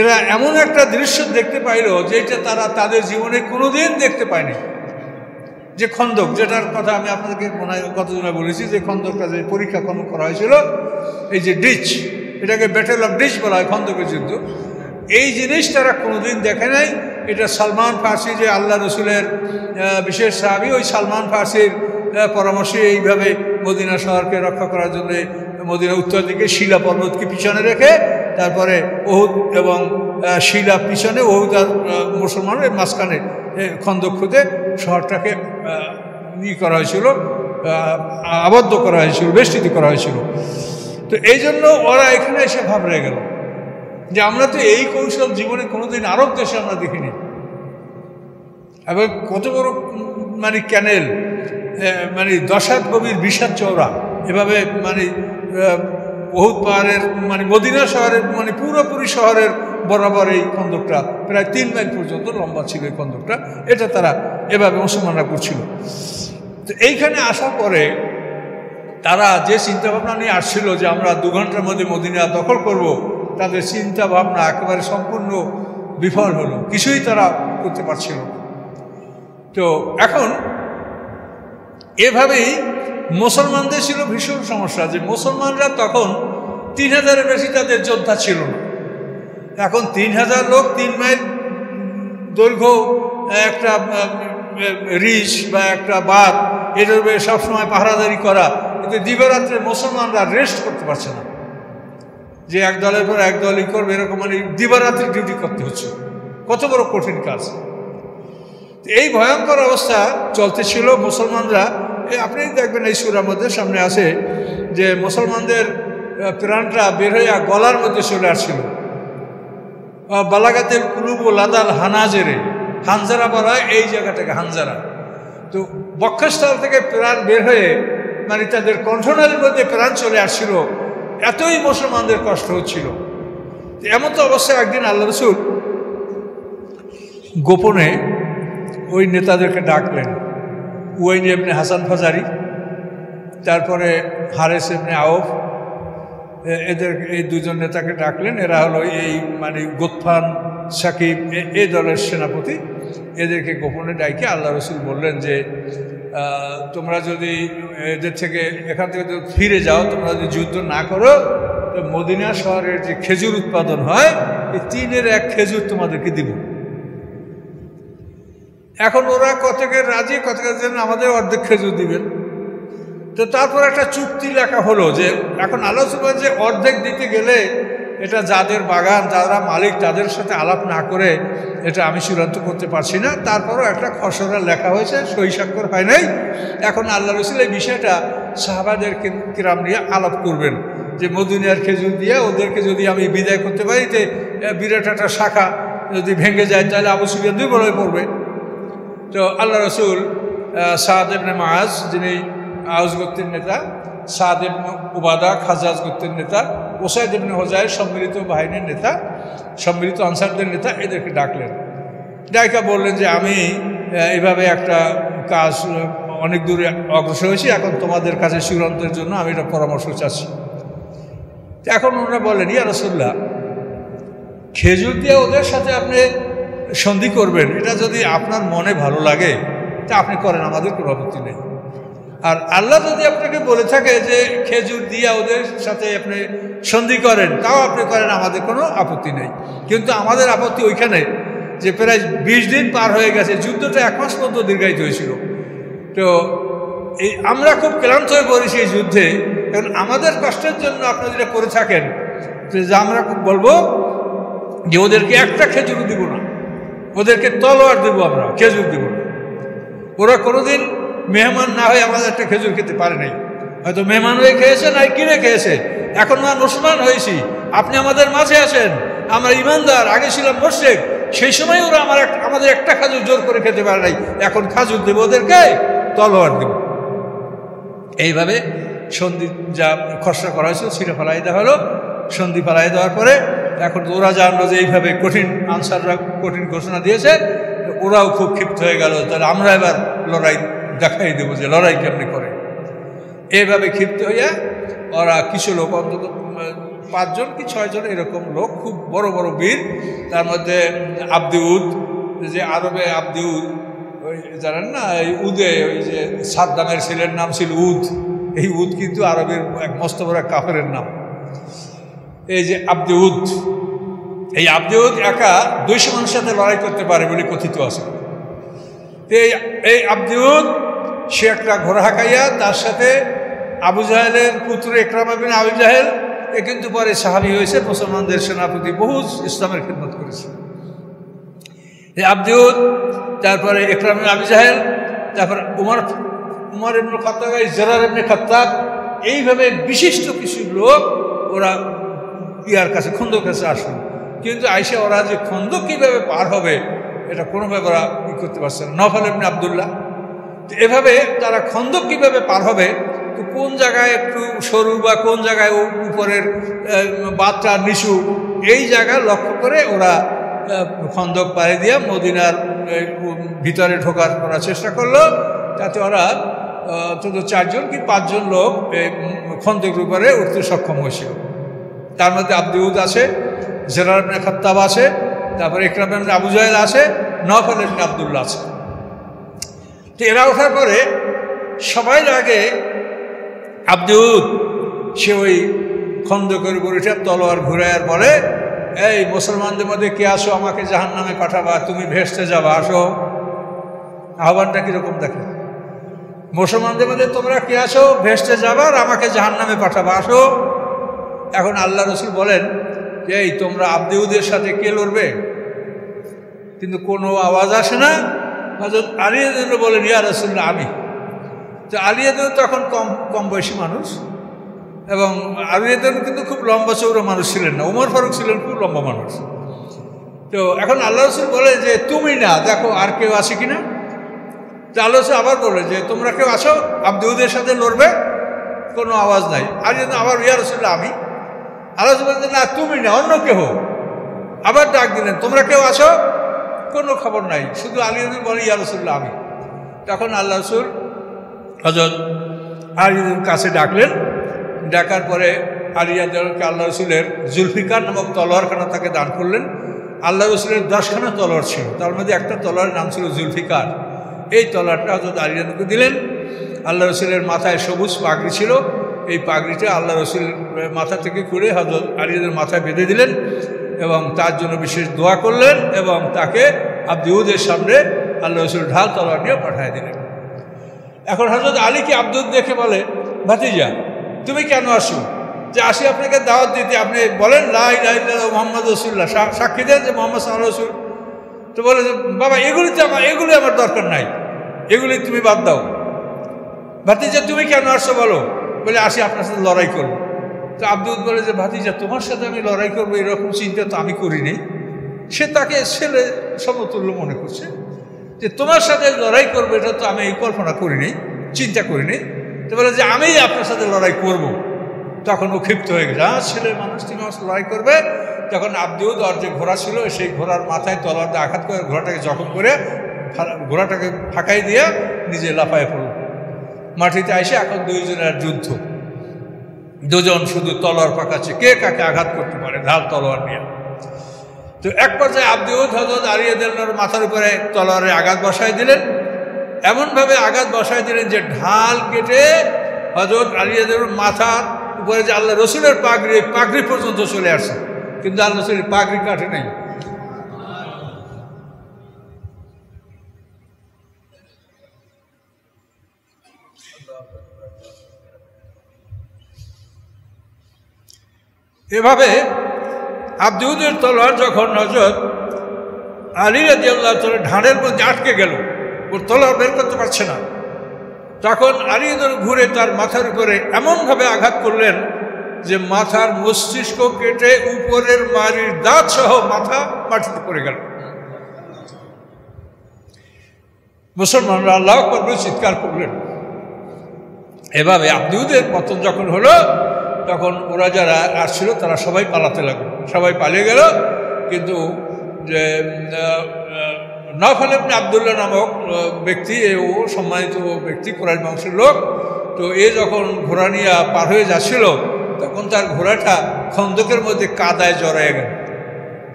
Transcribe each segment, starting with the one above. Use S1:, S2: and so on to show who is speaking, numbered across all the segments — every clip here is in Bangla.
S1: এরা এমন একটা দৃশ্য দেখতে পাইল যেটা তারা তাদের জীবনে কোনোদিন দেখতে পায়নি। যে খন্দক, যেটার কথা আমি আপনাদেরকে মনে হয় কতজনে বলেছি, যে খন্দকটা যে পরীক্ষা করা হয়েছিল, এই যে ডিচ, এটাকে ব্যাটেল অফ ডিচ বলা হয়, খন্দকের যুদ্ধ। এই জিনিস তারা কোনোদিন দেখে নাই। এটা সালমান ফার্সি, যে আল্লাহ রসুলের বিশেষ সাহাবী, ওই সালমান ফার্সির পরামর্শে এইভাবে মদিনা শহরকে রক্ষা করার জন্য মদিনা উত্তর দিকে শিলা পর্বতকে পিছনে রেখে, তারপরে ওহুদ এবং শিলা পিছনে, ওহুদ আর মুসলমানের মাঝখানে খন্দক খুঁজে শহরটাকে করা হয়েছিল, আবদ্ধ করা হয়েছিল, বেষ্টিত করা হয়েছিল। তো এই জন্য ওরা এখানে এসে ভাবরে গেল যে আমরা তো এই কৌশল জীবনে কোনোদিন আরব দেশে আমরা দেখিনি। এবং কত বড় মানে ক্যানেল, মানে 10 হাত গভীর 20 হাত চওড়া, এভাবে মানে ওহুদ পাহাড়ের মানে মদিনা শহরের মানে পুরোপুরি শহরের বরাবর এই খন্দকটা প্রায় 3 মাইল পর্যন্ত লম্বা ছিল এই খন্দকটা। এটা তারা এভাবে মুসলমানরা করছিল। তো এইখানে আসার পরে তারা যে চিন্তাভাবনা নিয়ে আসছিল যে আমরা 2 ঘন্টার মধ্যে মদিনা দখল করব, তাদের চিন্তা ভাবনা একেবারে সম্পূর্ণ বিফল হলো, কিছুই তারা করতে পারছিল। তো এখন এভাবেই মুসলমানদের ছিল ভীষণ সমস্যা, যে মুসলমানরা তখন 3000-এর বেশি তাদের যোদ্ধা ছিল না। এখন 3000 লোক 3 মাইল দৈর্ঘ্য একটা রিচ বা একটা বাঁধ, এটার সবসময় পাহারাদারি করা, কিন্তু দিবারাত্রে মুসলমানরা রেস্ট করতে পারছে না, যে এক দলের পর এক দলই করবে এরকম, মানে দিবারাত্রি ডিউটি করতে হচ্ছে। কত বড় কঠিন কাজ! এই ভয়ঙ্কর অবস্থা চলতেছিল। মুসলমানরা, আপনি দেখবেন এই সূরার মধ্যে সামনে আছে যে মুসলমানদের প্রাণটা বের হইয়া গলার মধ্যে চলে আসছিল। বালাগাতের কুলুব লাদাল হানাজেরে, হানজারা বলা হয় এই জায়গাটাকে, হানজারা। তো বক্ষস্থল থেকে প্রাণ বের হয়ে মানে তাদের কণ্ঠনালীর মধ্যে প্রাণ চলে আসছিল, এতই মুসলমানদের কষ্ট হচ্ছিল। এমন তো অবস্থায় একদিন আল্লাহ রসুল গোপনে ওই নেতাদেরকে ডাকলেন। উয়াইন ইবনে হাসান ফাজারি, তারপরে হারেস ইবনে আউফ, এদের এই 2 জন নেতাকে ডাকলেন। এরা হলো এই মানে গোতফান, সাকিব, এই দলের সেনাপতি। এদেরকে গোপনে ডাইকে আল্লাহ রসুল বললেন যে তোমরা যদি এদের থেকে এখান থেকে ফিরে যাও, তোমরা যদি যুদ্ধ না করো, তো মদিনা শহরের যে খেজুর উৎপাদন হয়, এই 3-এর 1 খেজুর তোমাদেরকে দিব। এখন ওরা কতকে রাজি, কতকে আমাদের অর্ধেক খেজুর দিবেন। তো তারপর একটা চুক্তি লেখা হলো যে এখন আলোচনা, যে অর্ধেক দিতে গেলে এটা যাদের বাগান, যারা মালিক, তাদের সাথে আলাপ না করে এটা আমি চূড়ান্ত করতে পারছি না। তারপরও একটা খসড়া লেখা হয়েছে, সই স্বাক্ষর হয় নাই। এখন আল্লাহ রসুল এই বিষয়টা সাহাবাদের কিরাম নিয়ে আলাপ করবেন, যে মদিনার খেজুর দিয়ে ওদেরকে যদি আমি বিদায় করতে পারি, যে বিরাট একটা শাখা যদি ভেঙে যায়, তাহলে আবু সুফিয়ান দুর্বল হয়ে পড়বে। তো আল্লাহ রসুল সাদ ইবনে মুআজ, যিনি আউস গোত্রের নেতা, সাদ ইবনে উবাদা খাজাজ গোত্রের নেতা, ওসাইদ ইবনে হুযাইর সম্মিলিত বাহিনীর নেতা, সম্মিলিত আনসারদের নেতা, এদেরকে ডাকলেন। ডাইকা বললেন যে আমি এইভাবে একটা কাজ অনেক দূরে অগ্রসর হয়েছি, এখন তোমাদের কাছে চূড়ান্তের জন্য আমি এটা পরামর্শ চাচ্ছি। এখন ওনারা বললেন, ইয়া রাসূলুল্লাহ, খেজুর দিয়ে ওদের সাথে আপনি সন্ধি করবেন, এটা যদি আপনার মনে ভালো লাগে তা আপনি করেন, আমাদের কোনো আপত্তি নেই। আর আল্লাহ যদি আপনাকে বলে থাকে যে খেজুর দিয়ে ওদের সাথে আপনি সন্ধি করেন, তাও আপনি করেন, আমাদের কোনো আপত্তি নেই। কিন্তু আমাদের আপত্তি ওইখানে যে প্রায় 20 দিন পার হয়ে গেছে, যুদ্ধটা 1 মাস পর্যন্ত দীর্ঘায়িত হয়েছিল। তো এই আমরা খুব ক্লান্ত হয়ে পড়েছি এই যুদ্ধে। কারণ আমাদের কষ্টের জন্য আপনি যেটা করে থাকেন, যে আমরা বলবো যে ওদেরকে একটা খেজুর দিব না, ওদেরকে তলোয়ার দেবো, আমরা খেজুর দেব না। ওরা কোনোদিন মেহমান না হয়ে আমাদের একটা খেজুর খেতে পারে নাই, হয়তো মেহমান হয়ে খেয়েছে, নাই কিনে খেয়েছে। এখন আমরা মুসলমান হয়েছি, আপনি আমাদের মাঝে আসেন, আমরা ইমানদার, আগে ছিলাম মুশরিক, সেই সময় ওরা আমাদের একটা খাজুর জোর করে খেতে পারে নাই, এখন খাজুর দেবো, ওদেরকে তলোয়ার দেব। এইভাবে সন্ধি যা খসড়া করা হয়েছিল ছিঁড়ে ফেলাই দেওয়া হলো। সন্ধি ফেলাই দেওয়ার পরে এখন ওরা জানলো যে এইভাবে কঠিন আনসাররা কঠিন ঘোষণা দিয়েছে, ওরাও খুব ক্ষিপ্ত হয়ে গেল, তাহলে আমরা এবার লড়াই দেখাই দেবো যে লড়াই কেমনি করে। এইভাবে ক্ষিপ্ত হইয়া ওরা কিছু লোক, অন্তত 5 কি 6 জন এরকম লোক, খুব বড় বড় বীর। তার মধ্যে আব্দিউদ, যে আরবে আব্দিউদ, ওই জানেন না, এই উদে, ওই যে সাদ্দামের ছেলের নাম ছিল উদ। এই উদ কিন্তু আরবের এক মস্ত বড় কাফেরের নাম। এই যে আব্দিউদ, এই আব্দিউদ একা 200 মানুষের সাথে লড়াই করতে পারে বলে কথিত আছে। এই আব্দিউদ সে একটা ঘোড়া হাঁকাইয়া, তার সাথে আবু জাহেলের পুত্র ইকরামা বিন আবু জাহেল, এ কিন্তু পরে সাহাবী হয়েছে, মুসলমানদের সেনাপতি, বহু ইসলামের খিদমত করেছে। এই আব্দিউদ, তারপরে ইকরামা বিন আবু জাহেল, তারপরে উমর ইবনে খাত্তাব, জরার ইবনে খাত্তাব, এইভাবে বিশিষ্ট কিছু লোক ওরা ইয়ার কাছে, খন্দক কাছে আসলো। কিন্তু আইসা ওরা যে খন্দক কীভাবে পার হবে এটা কোনোভাবে ওরা ই করতে পারছে না। নফল ইবনে আব্দুল্লাহ, তো এভাবে তারা খন্দক কীভাবে পার হবে, তো কোন জায়গায় একটু সরু বা কোন জায়গায় উপরের বাতটা নিচু, এই জায়গা লক্ষ্য করে ওরা খন্দক পাড়ি দিয়ে মদিনার ভিতরে ঢোকার করার চেষ্টা করলো। তাতে ওরা অন্তত 4 জন কি 5 জন লোক খন্দকের উপরে উঠতে সক্ষম হয়েছিল। তার মধ্যে আব্দিউদ আছে, জরার ইবনে খাত্তাব আছে, তারপরে ইকরামা বিন আবু জাহেল আছে, নফল ইবনে আব্দুল্লাহ আছে। তো এরা ওঠার পরে সবাই আগে আব্দিউদ সে ওই খন্দকের উপর উঠে তলোয়ার ঘুরে আর বলে, এই মুসলমানদের মধ্যে কে আসো, আমাকে জাহান্নামে পাঠাবা, তুমি ভেস্তে যাবা, আসো। আহ্বানটা কীরকম দেখে, মুসলমানদের মধ্যে তোমরা কে আসো, ভেস্তে যাবা আর আমাকে জাহান্নামে পাঠাবা, আসো। এখন আল্লাহ রসুল বলেন, এই তোমরা আব্দিউদের সাথে কে লড়বে? কিন্তু কোনো আওয়াজ আসে না। হযরত আলী রাদিয়াল্লাহু বলেন, ইয়া রাসূলুল্লাহ, আমি। তো আলী রাদিয়াল্লাহু তখন কম বয়সী মানুষ, এবং আলী রাদিয়াল্লাহু কিন্তু খুব লম্বা চৌড়া মানুষ ছিলেন না, ওমর ফারুক ছিলেন খুব লম্বা মানুষ। তো এখন আল্লাহ রসুল বলে যে তুমি না, দেখো আর কেউ আছে কিনা। তো আল্লাহ রসুল আবার বলে যে তোমরা কেউ আসো আব্দিউদের সাথে লড়বে, কোনো আওয়াজ নাই। আলী রাদিয়াল্লাহু আবার, ইয়া রাসূলুল্লাহ, আমি। আল্লাহ রসুল বলছেন, না তুমি না, অন্য কেউ। আবার ডাক দিলেন, তোমরা কেউ আসো, কোনো খবর নাই। শুধু আলী রাদিয়াল্লাহু বলে, ইয়া রাসূলুল্লাহ, আমি। তখন আল্লাহ রসুল হযরত আলী রাদিয়াল্লাহু কাছে ডাকলেন। ডাকার পরে আলী রাদিয়াল্লাহুকে আল্লাহ রসুলের জুলফিকার নামক তলোয়ারখানা তাকে দান করলেন। আল্লাহ রসুলের 10খানা তলোয়ার ছিল, তার মধ্যে একটা তলোয়ারের নাম ছিল জুলফিকার। এই তলোয়ারটা হযরত আলী রাদিয়াল্লাহুকে দিলেন। আল্লাহ রসুলের মাথায় সবুজ পাগড়ি ছিল, এই পাগড়িটা আল্লাহ রসুল মাথা থেকে খুলে হযরত আলী রাদিয়াল্লাহুর মাথায় বেঁধে দিলেন এবং তার জন্য বিশেষ দোয়া করলেন, এবং তাকে আব্দিউদের সামনে আল্লাহ রসুল ঢাল তলোয়ার নিয়ে পাঠিয়ে দিলেন। এখন হযরত আলীকে আব্দিউদ দেখে বলে, ভাতিজা তুমি কেন আসো? যে আসি আপনাকে দাওয়াত দিতে, আপনি বলেন লা ইলাহা ইল্লাল্লাহ মুহাম্মাদুর রাসূলুল্লাহ, সাক্ষী দেন যে মুহাম্মদ সাল্লাল্লাহু আলাইহি ওয়াসাল্লাম। তো বলে যে বাবা এগুলি আমার দরকার নাই, এগুলি তুমি বাদ দাও। ভাতিজা তুমি কেন আসছো বলো? বলে আসি আপনার সাথে লড়াই করবো। তো আব্দিউদ বলে যে ভাতিজা তোমার সাথে আমি লড়াই করবো এরকম চিন্তা তো আমি করিনি। সে তাকে ছেলে সমতুল্য মনে করছে, যে তোমার সাথে লড়াই করবো এটা তো আমি কল্পনা করিনি, চিন্তা করিনি। তো বলে যে আমি আপনার সাথে লড়াই করব। তখন ও ক্ষিপ্ত হয়ে গেছে, ছেলে মানুষ তুমি আমার লড়াই করবে। তখন আব্দিউদ আর যে ঘোড়া ছিল সেই ঘোড়ার মাথায় তলোয়ার দিয়ে আঘাত করে ঘোড়াটাকে জখম করে ঘোড়াটাকে ফাঁকাই দিয়ে নিজে লাফায় পড়ল মাটিতে। এসে এখন দুইজনের যুদ্ধ, দুজন শুধু তলোয়ার পাকাচ্ছে, কে কাকে আঘাত করতে পারে ঢাল তলোয়ার নিয়ে। তো এক পর্যায়ে আব্দিউদ হযরত আলী রাদিয়াল্লাহুর মাথার উপরে তলোয়ারে আঘাত বসায় দিলেন, এমনভাবে আঘাত বসায় দিলেন যে ঢাল কেটে হযরত আলী রাদিয়াল্লাহুর মাথার উপরে যে আল্লাহ রসুলের পাগড়ি পর্যন্ত চলে আসছে, কিন্তু আল্লাহ রসুলের পাগড়ি কাটে নাই। এভাবে আব্দিউদের তলোয়ার যখন হযরত আলী রাদিয়াল্লাহু তাআলা ঢালের মধ্যে আটকে গেল, ওর তলোয়ার বের করতে পারছে না, তখন আলী রাদিয়াল্লাহু ঘুরে তার মাথার উপরে এমনভাবে আঘাত করলেন যে মাথার মস্তিষ্ক কেটে উপরের মাড়ির দাঁত সহ মাথা মাটিতে পড়ে গেল। মুসলমানরা আল্লাহু আকবার বলে চিৎকার করলেন। এভাবে আব্দিউদের পতন যখন হলো, তখন ওরা যারা আসছিল তারা সবাই পালাতে লাগলো, সবাই পালিয়ে গেল। কিন্তু যে নফল ইবনে আব্দুল্লাহ নামক ব্যক্তি, ও সম্মানিত ব্যক্তি, কুরাইশ বংশের লোক, তো এ যখন ঘোড়া নিয়ে পার হয়ে যাচ্ছিল, তখন তার ঘোড়াটা খন্দকের মধ্যে কাদায় জড়ায় গেল।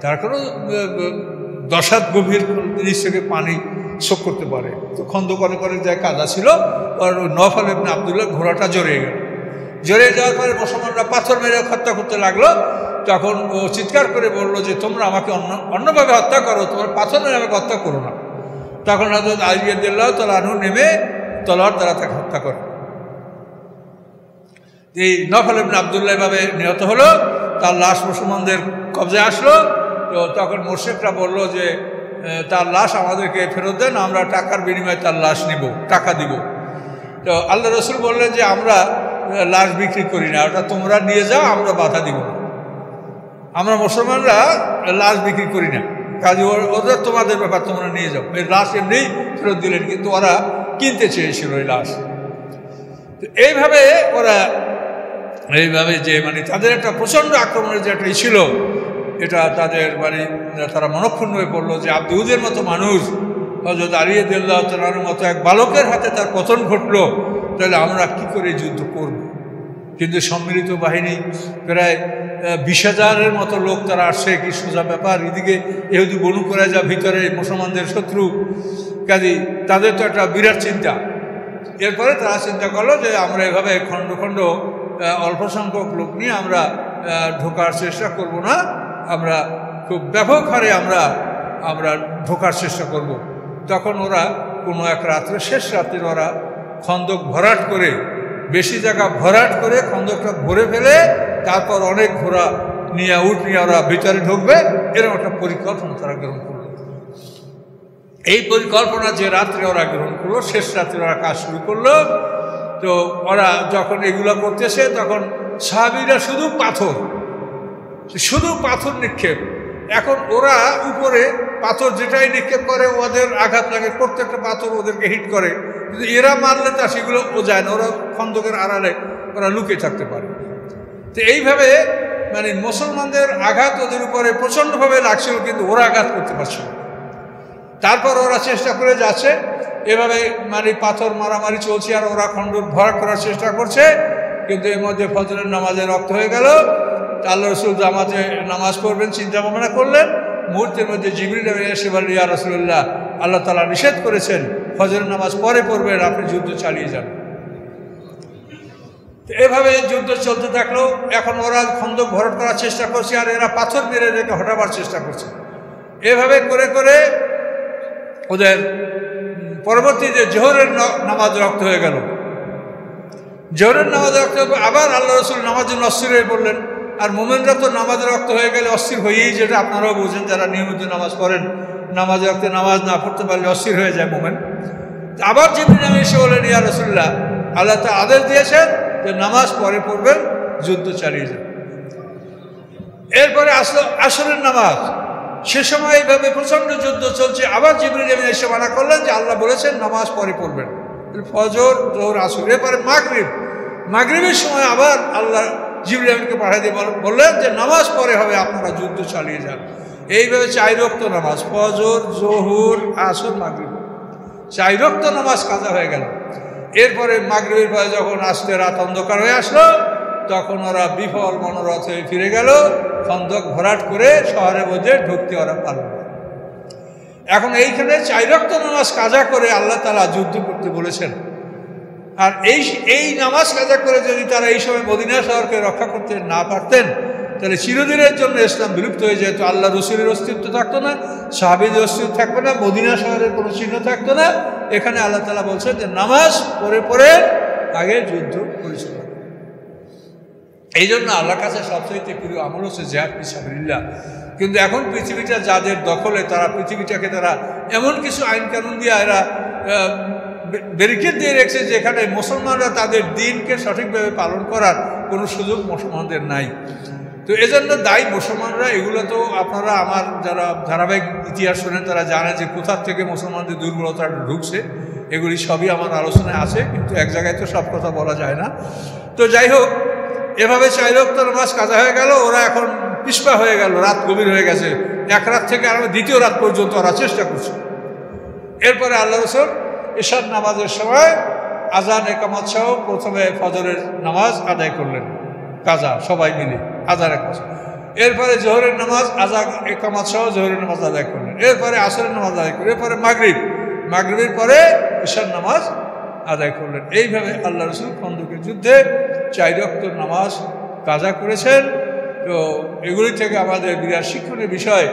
S1: তার কোনো 10 হাত গভীর নিচ থেকে পানি শোক করতে পারে। তো খন্দক অনেক জায়গায় কাদা ছিল, আর নওফাল ইবনে আব্দুল্লাহ ঘোড়াটা জড়িয়ে গেল। জড়িয়ে যাওয়ার পরে মুসলমানরা পাথর মেরে হত্যা করতে লাগলো। তখন ও চিৎকার করে বললো যে তোমরা আমাকে অন্যভাবে হত্যা করো, তোমরা পাথর মেরে আমাকে হত্যা করো না। তখন হযরত আলী রাদিয়াল্লাহু তাআলা আনহু নেমে তলোয়ার দ্বারা তাকে হত্যা করে। এই নওফাল ইবনে আব্দুল্লাহ এভাবে নিহত হলো। তার লাশ মুসলমানদের কবজায় আসলো। তো তখন মোরশেকরা বলল যে তার লাশ আমাদেরকে ফেরত দেন, আমরা টাকার বিনিময়ে তার লাশ নিব, টাকা দিব। তো আল্লাহ রসুল বললেন যে আমরা লাশ বিক্রি করি না, ওটা তোমরা নিয়ে যাও, আমরা বাধা দিব না। আমরা মুসলমানরা লাশ বিক্রি করি না, কাজে ওদের তোমাদের ব্যাপার, তোমরা নিয়ে যাও। এই লাশ এমনি ফেরত দিলেন, কিন্তু ওরা কিনতে চেয়েছিল ওই লাশ। এইভাবে ওরা যে তাদের একটা প্রচণ্ড আক্রমণের যে একটা ছিল, এটা তাদের তারা মনক্ষুণ্ণ হয়ে পড়লো যে আব্দুদের মতো মানুষ, হযরত আলী রাদিয়াল্লাহু তাআলার মতো এক বালকের হাতে তার পতন ঘটলো, তাহলে আমরা কি করে যুদ্ধ করব? কিন্তু সম্মিলিত বাহিনী প্রায় 20,000-এর মতো লোক তারা আসছে, কি সোজা ব্যাপার। এদিকে ইহুদি বনু কুরাইজা ভিতরে মুসলমানদের শত্রু, কাজে তাদের তো একটা বিরাট চিন্তা। এরপরে তারা চিন্তা করলো যে আমরা এভাবে খণ্ড খণ্ড অল্প সংখ্যক লোক নিয়ে আমরা ঢোকার চেষ্টা করব না, আমরা খুব ব্যাপক হারে আমরা ঢোকার চেষ্টা করব। তখন ওরা কোনো এক রাত্রে, শেষ রাত্রে ওরা খন্দক ভরাট করে, বেশি জায়গা ভরাট করে খন্দকটা ভরে ফেলে, তারপর অনেক ঘোড়া নিয়ে উঠ নিয়ে ওরা ভিতরে ঢুকবে, এরকম একটা পরিকল্পনা তারা গ্রহণ করলো। এই পরিকল্পনা যে রাত্রে ওরা গ্রহণ করলো, শেষ রাত্রে ওরা কাজ শুরু করলো। তো ওরা যখন এগুলো করতেছে, তখন সাহাবীরা শুধু পাথর নিক্ষেপ। এখন ওরা উপরে পাথর যেটাই নিক্ষেপ করে ওদের আঘাত লাগে, প্রত্যেকটা পাথর ওদেরকে হিট করে, কিন্তু এরা মারলে তা সেগুলো ও যায় না, ওরা খন্দকের আড়ালে ওরা লুকিয়ে থাকতে পারে। তো এইভাবে মুসলমানদের আঘাত ওদের উপরে প্রচণ্ডভাবে লাগছিল, কিন্তু ওরা আঘাত করতে পারছিল। তারপর ওরা চেষ্টা করে যাচ্ছে, এভাবে পাথর মারামারি চলছে, আর ওরা খন্দক ভরাট করার চেষ্টা করছে। কিন্তু এর মধ্যে ফজরের নামাজে রক্ত হয়ে গেল। আল্লাহ রসুল জামাতে নামাজ পড়বেন চিন্তা ভাবনা করলেন। মুহূর্তের মধ্যে জিবরিল এসে বললেন, ইয়া রাসূলুল্লাহ, আল্লাহ তাআলা নিষেধ করেছেন ফজরের নামাজ পরে পড়বেন, আপনি যুদ্ধ চালিয়ে যান। এভাবে যুদ্ধ চলতে থাকলো। এখন ওরা খন্দক ভরাট করার চেষ্টা করছে, আর এরা পাথর মেরে রেখে হটাবার চেষ্টা করছে। এভাবে করে করে ওদের পরবর্তীতে জোহরের নামাজ রক্ত হয়ে গেল। জোহরের নামাজ রক্ত আবার আল্লাহ রসুল নামাজে অস্থির হয়ে পড়লেন। আর মোমেনরা তো নামাজে রক্ত হয়ে গেলে অস্থির হয়েই, যেটা আপনারাও বোঝেন যারা নিয়মিত নামাজ পড়েন, নামাজে রক্তে নামাজ না পড়তে পারলে অস্থির হয়ে যায় মোমেন। আবার জিবরিল এসে বলেন, ইয়া রাসূলুল্লাহ, আল্লাহ তা আদেশ দিয়েছেন যে নামাজ পরে পড়বেন, যুদ্ধ চালিয়ে যান। এরপরে আসলো আসরের নামাজ। সে সময় এইভাবে প্রচণ্ড যুদ্ধ চলছে। আবার জিবরিল এসে মানা করলেন যে আল্লাহ বলেছেন নামাজ পরে পড়বেন, ফজর, জোহর, আসর। এরপরে মাগরিবের সময় আবার আল্লাহ জিবরিলকে পাঠিয়ে দিয়ে বললেন যে নামাজ পরে হবে, আপনারা যুদ্ধ চালিয়ে যান। এইভাবে 4 ওয়াক্ত নামাজ, ফজর, জোহর, আসর, মাগরিব, 4 ওয়াক্ত নামাজ কাজা হয়ে গেল। এরপরে মাগরিবের পরে যখন আসতে রাত অন্ধকার হয়ে আসলো, তখন ওরা বিফল মনোরথ হয়ে ফিরে গেল। খন্দক ভরাট করে শহরের মধ্যে ঢুকতে ওরা পারল না। এখন এইখানে 4 ওয়াক্ত নামাজ কাজা করে আল্লাহ তাআলা যুদ্ধ করতে বলেছেন। আর এই নামাজ কাজা করে যদি তারা এই সময় মদিনা শহরকে রক্ষা করতে না পারতেন, তাহলে চিরদিনের জন্য ইসলাম বিলুপ্ত হয়ে যেত। আল্লাহ রসুলের অস্তিত্ব থাকতো না, সাহাবীদের অস্তিত্ব থাকতো না, মদিনা শহরের কোনো চিহ্ন থাকতো না। এখানে আল্লাহ তাআলা বলছেন যে নামাজ পড়ে পড়ে আগে যুদ্ধ পরিচালনা। এই জন্য আল্লাহর কাছে সবচেয়ে প্রিয় আমল হচ্ছে জিহাদ ফি সাবিলিল্লাহ। কিন্তু এখন পৃথিবীটা যাদের দখলে, তারা পৃথিবীটাকে তারা এমন কিছু আইন কানুন দিয়ে এরা ব্যারিকেড দিয়ে রেখেছে, যেখানে মুসলমানরা তাদের দিনকে সঠিকভাবে পালন করার কোনো সুযোগ মুসলমানদের নাই। তো এজন্য দায়ী মুসলমানরা। এগুলো তো আপনারা আমার যারা ধারাবাহিক ইতিহাস শোনেন তারা জানে যে কোথা থেকে মুসলমানদের দুর্বলতা ঢুকছে। এগুলি সবই আমার আলোচনায় আছে, কিন্তু এক জায়গায় তো সব কথা বলা যায় না। তো যাই হোক, এভাবে 4 ওয়াক্ত নামাজ কাজা হয়ে গেল। ওরা এখন পিছপা হয়ে গেল, রাত গভীর হয়ে গেছে। এক রাত থেকে আরো দ্বিতীয় রাত পর্যন্ত ওরা চেষ্টা করছে। এরপরে আল্লাহ রাসূল ইশার নামাজের সময় আজান একামত সহ প্রথমে ফজরের নামাজ আদায় করলেন। কাজা সবাই মিলে আজানের কাজ। এরপরে জোহরের নামাজ একামাত সহ জোহরের নামাজ আদায় করলেন। এরপরে আসরের নামাজ আদায় করলেন। এরপরে মাগরিবের পরে ঈশার নামাজ আদায় করলেন। এইভাবে আল্লাহ রসুল খন্দকের যুদ্ধে 4 ওয়াক্ত নামাজ কাজা করেছেন। তো এগুলি থেকে আমাদের বিরাট শিক্ষণীয় বিষয়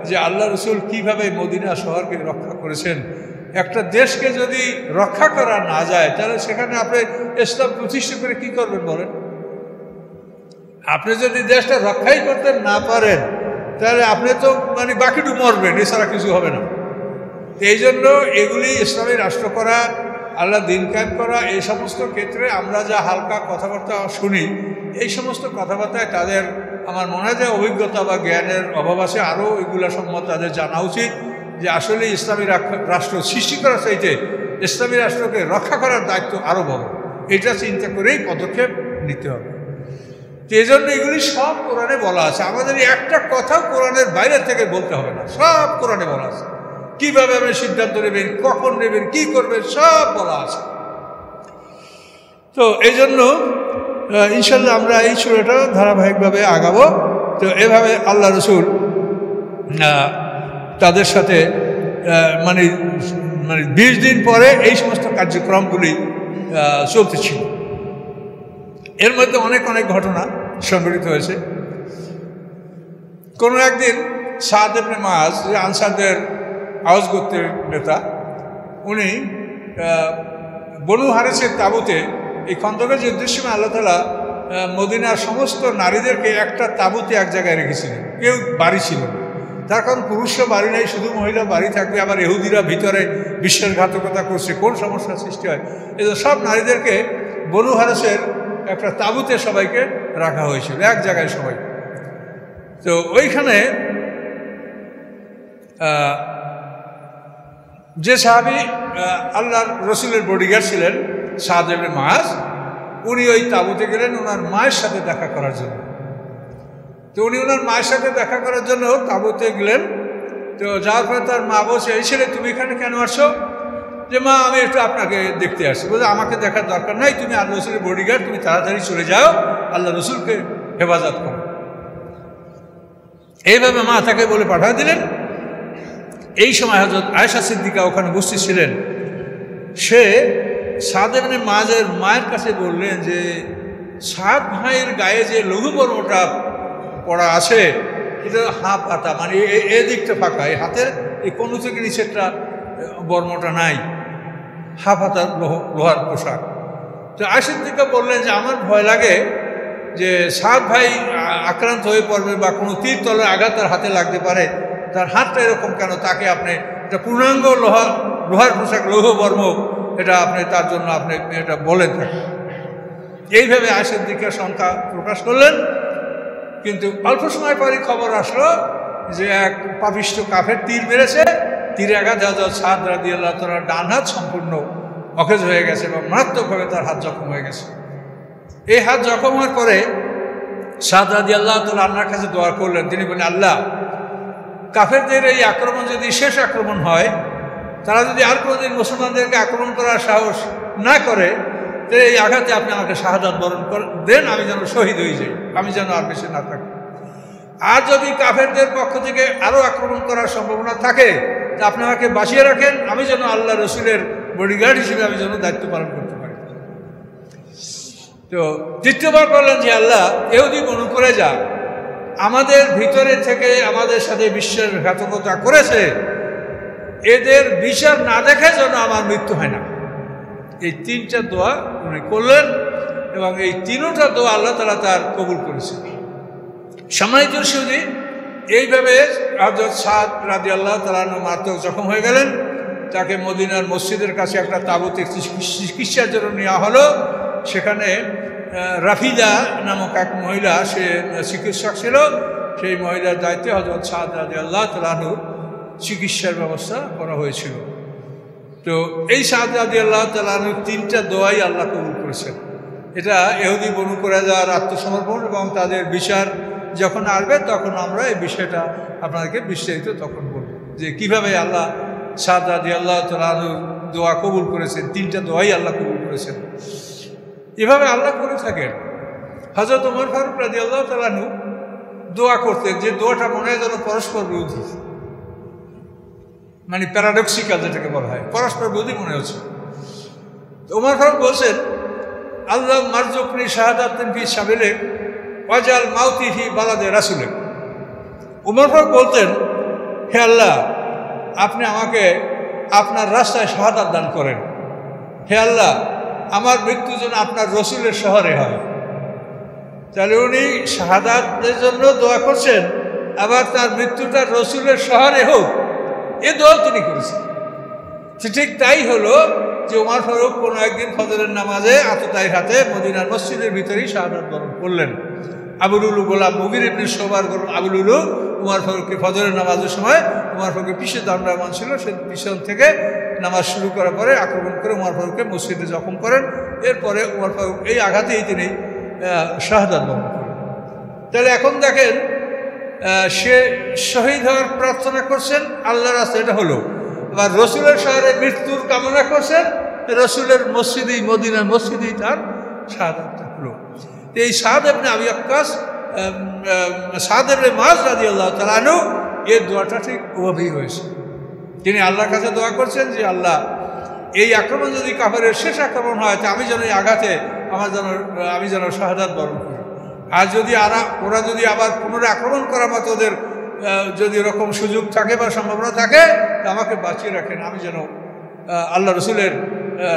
S1: যে আল্লাহ রসুল কীভাবে মদিনা শহরকে রক্ষা করেছেন। একটা দেশকে যদি রক্ষা করা না যায় তাহলে সেখানে আপনি ইসলাম প্রতিষ্ঠা করে কি করবেন বলেন? আপনি যদি দেশটা রক্ষাই করতে না পারেন তাহলে আপনি তো মানে বাকিটু মরবেন, এছাড়া কিছু হবে না। এই জন্য এগুলি ইসলামী রাষ্ট্র করা, আল্লাহ দিন কায়েম করা, এই সমস্ত ক্ষেত্রে আমরা যা হালকা কথাবার্তা শুনি, এই সমস্ত কথাবার্তায় তাদের আমার মনে হয় যে অভিজ্ঞতা বা জ্ঞানের অভাব আছে। আরও এগুলো সম্বন্ধে তাদের জানা উচিত যে আসলে ইসলামী রাষ্ট্র সৃষ্টি করার চাইতে ইসলামী রাষ্ট্রকে রক্ষা করার দায়িত্ব আরও বড়। এটা চিন্তা করেই পদক্ষেপ নিতে হবে। তো এই জন্য এগুলি সব কোরআনে বলা আছে। আমাদের একটা কথাও কোরআনের বাইরে থেকে বলতে হবে না, সব কোরআনে বলা আছে। কীভাবে আপনি সিদ্ধান্ত নেবেন, কখন নেবেন, কি করবেন, সব বলা আছে। তো এই জন্য ইনশাল্লাহ আমরা এই সূরাটা ধারাবাহিকভাবে আগাবো। তো এভাবে আল্লাহ রসুল তাদের সাথে মানে 20 দিন পরে এই সমস্ত কার্যক্রমগুলি চলতেছিল। এর মধ্যে অনেক ঘটনা সংঘটিত হয়েছে। কোনো একদিন সাদ ইবনে মুআজ, যে আনসারদের আওয়াজ গোত্রের নেতা, উনি বনু হারেসের তাঁবুতে এই খন্দকের যুদ্ধের সময় আল্লাহ তাআলা মদিনার সমস্ত নারীদেরকে একটা তাঁবুতে এক জায়গায় রেখেছিলেন। কেউ বাড়ি ছিল না, তার কারণ পুরুষরা বাড়ি নেই, শুধু মহিলা বাড়ি থাকবে। আবার ইহুদিরা ভিতরে বিশ্বাসঘাতকতা করছে, কোন সমস্যার সৃষ্টি হয়। এই সব নারীদেরকে বনু হারেসের একটা তাঁবুতে সবাইকে রাখা হয়েছিল, এক জায়গায় সবাই। তো ওইখানে যে সাহাবী আল্লাহর রসুলের বডিগার্ড ছিলেন সাদ ইবনে মুআজ, উনি ওই তাঁবুতে গেলেন ওনার মায়ের সাথে দেখা করার জন্য। তো উনি ওনার মায়ের সাথে দেখা করার জন্য তাঁবুতে গেলেন। তো যাওয়ার পরে তার মা বলছে, এই ছেলে তুমি এখানে কেন আসছো? যে মা, আমি একটু আপনাকে দেখতে আসছি। বলছে, আমাকে দেখার দরকার নাই, তুমি আল্লাহ রসুলের বডিগার্ড, তুমি তাড়াতাড়ি চলে যাও, আল্লাহ রসুলকে হেফাজত করো। এইভাবে মা তাকে বলে পাঠিয়ে দিলেন। এই সময় হযরত আয়েশা সিদ্দিকা ওখানে উপস্থিত ছিলেন। সে সাদ ইবনে মুআজের মায়ের কাছে বললেন যে সাদ ভাইয়ের গায়ে যে লঘু বর্মটা পড়া আছে, এটা হাফ হাতা, মানে এই দিকটা ফাঁকা, এই হাতের এই কোন থেকে নিচেরটা বর্মটা নাই, হাফ হাতার লোহার পোশাক। তো আয়েশা সিদ্দিকা বললেন যে আমার ভয় লাগে যে সাদ ভাই আক্রান্ত হয়ে পড়বে বা কোনো তীর তলের আঘাত তার হাতে লাগতে পারে, তার হাতটা এরকম কেন? তাকে আপনি এটা পূর্ণাঙ্গ লোহার পোশাক, লৌহ বর্ম, এটা আপনি তার জন্য আপনি এটা বলেন থাকেন। এইভাবে আয়েশা সিদ্দিকা শঙ্কা প্রকাশ করলেন। কিন্তু অল্প সময় পরে খবর আসলো যে এক পাপিষ্ঠ কাফের তীর মেরেছে। তীরে আঘাত হযরত সাদ রাদিয়াল্লাহু তাআলার ডান হাত সম্পূর্ণ অকেজ হয়ে গেছে এবং মারাত্মকভাবে তার হাত জখম হয়ে গেছে। এই হাত জখম হওয়ার পরে সাদ রাদিয়াল্লাহু তাআলা আল্লাহর কাছে দোয়া করলেন। তিনি বলেন, আল্লাহ, কাফেরদের এই আক্রমণ যদি শেষ আক্রমণ হয়, তারা যদি আর কোনোদিন মুসলমানদেরকে আক্রমণ করার সাহস না করে, তাহলে এই আঘাতে আপনি আমাকে শাহাদাত বরণ দেন, আমি যেন শহীদ হয়ে যাই, আমি যেন আর বেঁচে না থাকি। আর যদি কাফেরদের পক্ষ থেকে আরও আক্রমণ করার সম্ভাবনা থাকে, তা আপনি আমাকে বাঁচিয়ে রাখেন, আমি যেন আল্লাহ রসুলের বডিগার্ড হিসেবে আমি যেন দায়িত্ব পালন করতে পারি। তো তৃতীয়বার বললেন যে আল্লাহ, ইহুদি বনু কুরাইজা আমাদের ভিতরে থেকে আমাদের সাথে বিশ্বাসঘাতকতা করেছে, এদের বিচার না দেখে যেন আমার মৃত্যু হয় না। এই 3টা দোয়া উনি করলেন এবং এই 3টা দোয়া আল্লাহ তাআলা তার কবুল করেছেন। সম্মানিত সুধী, এইভাবে হযরত সাদ রাদিয়াল্লাহু তাআলা মারাত্মক জখম হয়ে গেলেন। তাকে মদিনার মসজিদের কাছে একটা তাঁবুতে চিকিৎসার জন্য নেওয়া হলো। সেখানে রাফিদা নামক এক মহিলা, সে চিকিৎসক ছিল। সেই মহিলার দায়িত্বে হযরত সাদ রাদিয়াল্লাহু তাআলার চিকিৎসার ব্যবস্থা করা হয়েছিল। তো এই সাদ রাদিয়াল্লাহু তাআলার 3টা দোয়াই আল্লাহ কবুল করেছেন। এটা ইহুদি বনু কুরাইজার আত্মসমর্পণ এবং তাদের বিচার যখন আসবে তখন আমরা এই বিষয়টা আপনাদেরকে বিস্তারিত তখন বলব যে কীভাবে আল্লাহ সাদ রাদিয়াল্লাহু তাআলার দোয়া কবুল করেছেন। 3টা দোয়াই আল্লাহ কবুল করেছেন। এভাবে আল্লাহ করে থাকেন। হযরত ওমর ফারুক রাদিয়াল্লাহু তাআলা আনহু দোয়া করতেন, যে দোয়াটা মনে হয় যেন পরস্পর বিরোধী, মানে প্যারাডক্সিক্যাল যেটাকে বলা হয়, পরস্পর বিরোধী মনে হচ্ছে। ওমর ফারুক বলছেন, আল্লাহ মারজুকনি শাহাদাতান ফি সাবিলিক ওয়াজাল মাউতি ফি বালাদে রাসূলিক। ওমর ফারুক বলতেন, হে আল্লাহ, আপনি আমাকে আপনার রাস্তায় শাহাদাত দান করেন। হে আল্লাহ, আমার মৃত্যু যেন আপনার রসুলের শহরে হয়। তাহলে উনি শাহাদাতের জন্য দোয়া করছেন, আবার তার মৃত্যুটা রসুলের শহরে হোক, এ দোয়া তিনি করেছেন। ঠিক তাই হলো যে ওমর ফারুক কোনো একদিন ফজরের নামাজে আততায়ীর হাতে মদিনার মসজিদের ভিতরেই শাহাদাত বরণ করলেন। আবুল উলু গোলাম মুগির ইবনে শুবার আবুল উলু ওমর ফারুককে ফজরের নামাজের সময় ওমর ফারুকের পিছিয়ে দাঁড়ানো ছিল, সে পিছন থেকে নামাজ শুরু করার পরে আক্রমণ করে ওমর ফারুককে মসজিদে জখম করেন। এরপরে ওমর ফারুক এই আঘাতেই তিনি শাহাদাত বরণ করেন। তাহলে এখন দেখেন, সে শহীদ হওয়ার প্রার্থনা করছেন আল্লাহর রাস্তায়, এটা হলো। আবার রসুলের শহরে মৃত্যুর কামনা করছেন, রসুলের মসজিদেই মদিনার মসজিদেই তার শাহাদাতটা হলো। এই সাদ ইবনে আবি ওয়াক্কাস, সাদ ইবনে মুআয রাদিয়াল্লাহু তাআলা আনহু, এর দোয়াটা ঠিক ওভাবেই হয়েছে। তিনি আল্লাহর কাছে দোয়া করছেন যে আল্লাহ, এই আক্রমণ যদি কাফেরের শেষ আক্রমণ হয়, তা আমি যেন এই আঘাতে আমি যেন শাহাদাত বরণ করি। আর যদি ওরা যদি আবার পুনরায় আক্রমণ করার মতো ওদের যদি এরকম সুযোগ থাকে বা সম্ভাবনা থাকে, তা আমাকে বাঁচিয়ে রাখেন, আমি যেন আল্লাহ রসুলের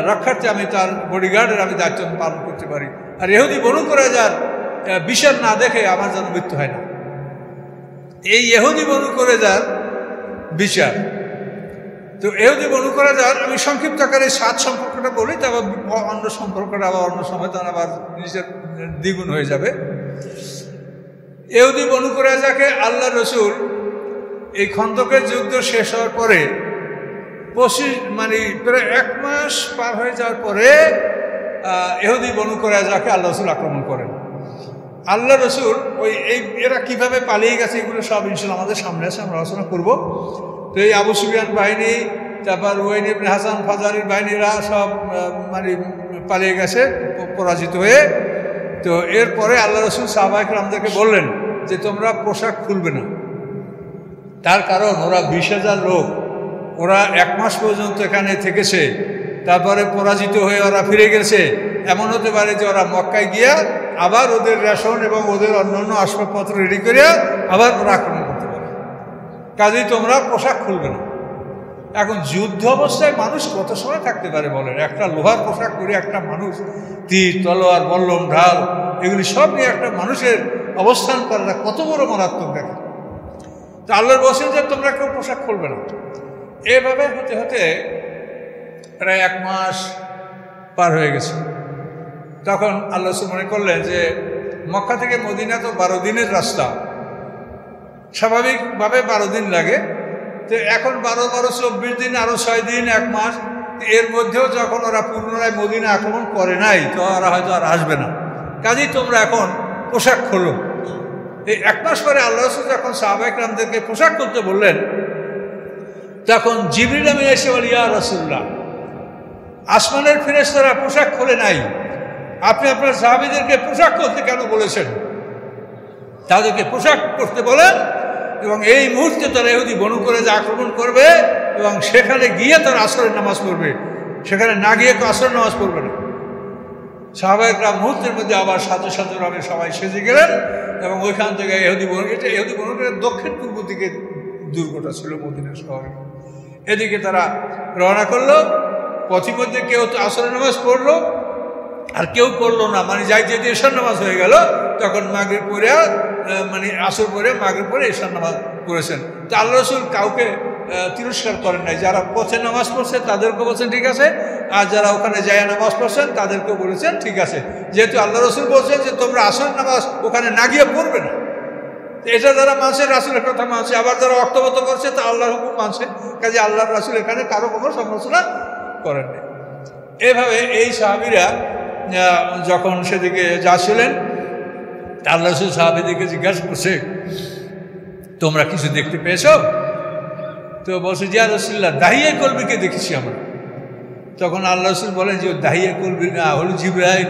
S1: রক্ষার্থে আমি তার বডিগার্ডের আমি দায়িত্ব পালন করতে পারি। আর ইহুদি বনু কুরাইজার বিচার না দেখে আমার যেন মৃত্যু হয় না। এই ইহুদি বনু কুরাইজার বিচার, তো ইহুদি বনু কুরাইজার, আমি সংক্ষিপ্ত আকারে সাত সম্পর্কটা বলি, তারপর অন্য সম্পর্কটা আবার অন্য সময় তখন আবার নিজের দ্বিগুণ হয়ে যাবে। ইহুদি বনু কুরাইজাকে আল্লাহ রসুল এই খন্দকের যুদ্ধ শেষ হওয়ার পরে প্রায় 1 মাস পার হয়ে যাওয়ার পরে ইহুদি বনু কুরাইজাকে আল্লাহ রসুল আক্রমণ করেন। আল্লাহ রসুল এরা কিভাবে পালিয়ে গেছে এগুলো সব ইনশাআল্লাহ আমাদের সামনে আছে, আমরা আলোচনা করব। তো এই আবু সুফিয়ান বাহিনী, তারপর ওয়াইন ইবনে হাসান ফাজারির বাহিনীরা সব পালিয়ে গেছে পরাজিত হয়ে। তো এরপরে আল্লাহ রসুল সাহাবায়ে কেরামদেরকে বললেন যে তোমরা পোশাক খুলবে না। তার কারণ ওরা 20,000 লোক, ওরা 1 মাস পর্যন্ত এখানে থেকেছে, তারপরে পরাজিত হয়ে ওরা ফিরে গেছে। এমন হতে পারে যে ওরা মক্কায় গিয়া আবার ওদের রেশন এবং ওদের অন্যান্য আসবাবপত্র রেডি করিয়া আবার ওরা আক্রমণ করতে পারে, কাজেই তোমরা পোশাক খুলবে না। এখন যুদ্ধ অবস্থায় মানুষ কত সময় থাকতে পারে বলেন? একটা লোহার পোশাক পরে একটা মানুষ তীর, তলোয়ার, বল্লম, ঢাল এগুলি সব নিয়ে একটা মানুষের অবস্থান করাটা কত বড় মারাত্মক দেখে। তো আল্লাহ বলছেন যে তোমরা কেউ পোশাক খুলবে না। এভাবে হতে হতে প্রায় 1 মাস পার হয়ে গেছে। তখন আল্লাহ মনে করলেন যে মক্কা থেকে মদিনা তো 12 দিনের রাস্তা, স্বাভাবিকভাবে 12 দিন লাগে। তো এখন 12 24 দিন, আরও 6 দিন, 1 মাস, এর মধ্যেও যখন ওরা পুনরায় মদিনা আক্রমণ করে নাই, তো ওরা হয়তো আর আসবে না, কাজেই তোমরা এখন পোশাক খোলো। এই 1 মাস পরে আল্লাহ রাসূল যখন সাহাবায়ে কেরামদেরকে পোশাক করতে বললেন, তখন জিবরিল আমিন এসে বলল, ইয়া রাসূলুল্লাহ, আসমানের ফেরেশতারা পোশাক খোলে নাই, আপনি আপনার সাহাবীদেরকে পোশাক করতে কেন বলেছেন? তাদেরকে পোশাক করতে বলেন, এবং এই মুহূর্তে তারা ইহুদি বনু কুরাইজা আক্রমণ করবে এবং সেখানে গিয়ে তারা আসরের নামাজ পড়বে, সেখানে না গিয়ে তো আসরের নামাজ পড়বে না। সাহাবায়ে কেরাম মুহূর্তের মধ্যে আবার সাথে সাথে সবাই সেজে গেলেন এবং ওইখান থেকে ইহুদি বনু কুরাইজার দক্ষিণ পূর্ব দিকে দুর্গটা ছিল মদিনা শহরে, এদিকে তারা রওনা করলো। পথিমধ্যে কেউ তো আসরের নামাজ পড়লো আর কেউ পড়লো না, যাইতে যেতে এশার নামাজ হয়ে গেল। তখন মাগরিব পড়ে আসর পরে মাগরিব পরে এশার নামাজ পড়েছেন। তো আল্লাহ রাসূল কাউকে তিরস্কার করেন নাই। যারা পথে নামাজ পড়ছে তাদেরকেও বলছেন ঠিক আছে, আর যারা ওখানে যায় নামাজ পড়ছেন তাদেরকেও বলেছেন ঠিক আছে, যেহেতু আল্লাহ রাসূল বলছেন যে তোমরা আসর নামাজ ওখানে না গিয়ে পড়বে না। এটা যারা মানছে, রাসূলের কথা মানছে, আবার যারা অর্থবত করছে তা আল্লাহর হুকুম মানছে, কাজে আল্লাহর রাসূল এখানে কারো কোনো সমালোচনা করেন না। এভাবে এই সাহাবীরা যখন সেদিকে যাচ্ছিলেন, আল্লাহ রাসূল সাহাবীদেরকে জিজ্ঞাসা করছে, তোমরা কিছু দেখতে পেয়েছ? তো বলছে, ইয়া রাসূলুল্লাহ, দাহিয়ে কলবিকে দেখেছি আমরা। তখন আল্লাহ রাসূল বলেন যে দাহিয়ে কলবি না, হলো জিবরাইল।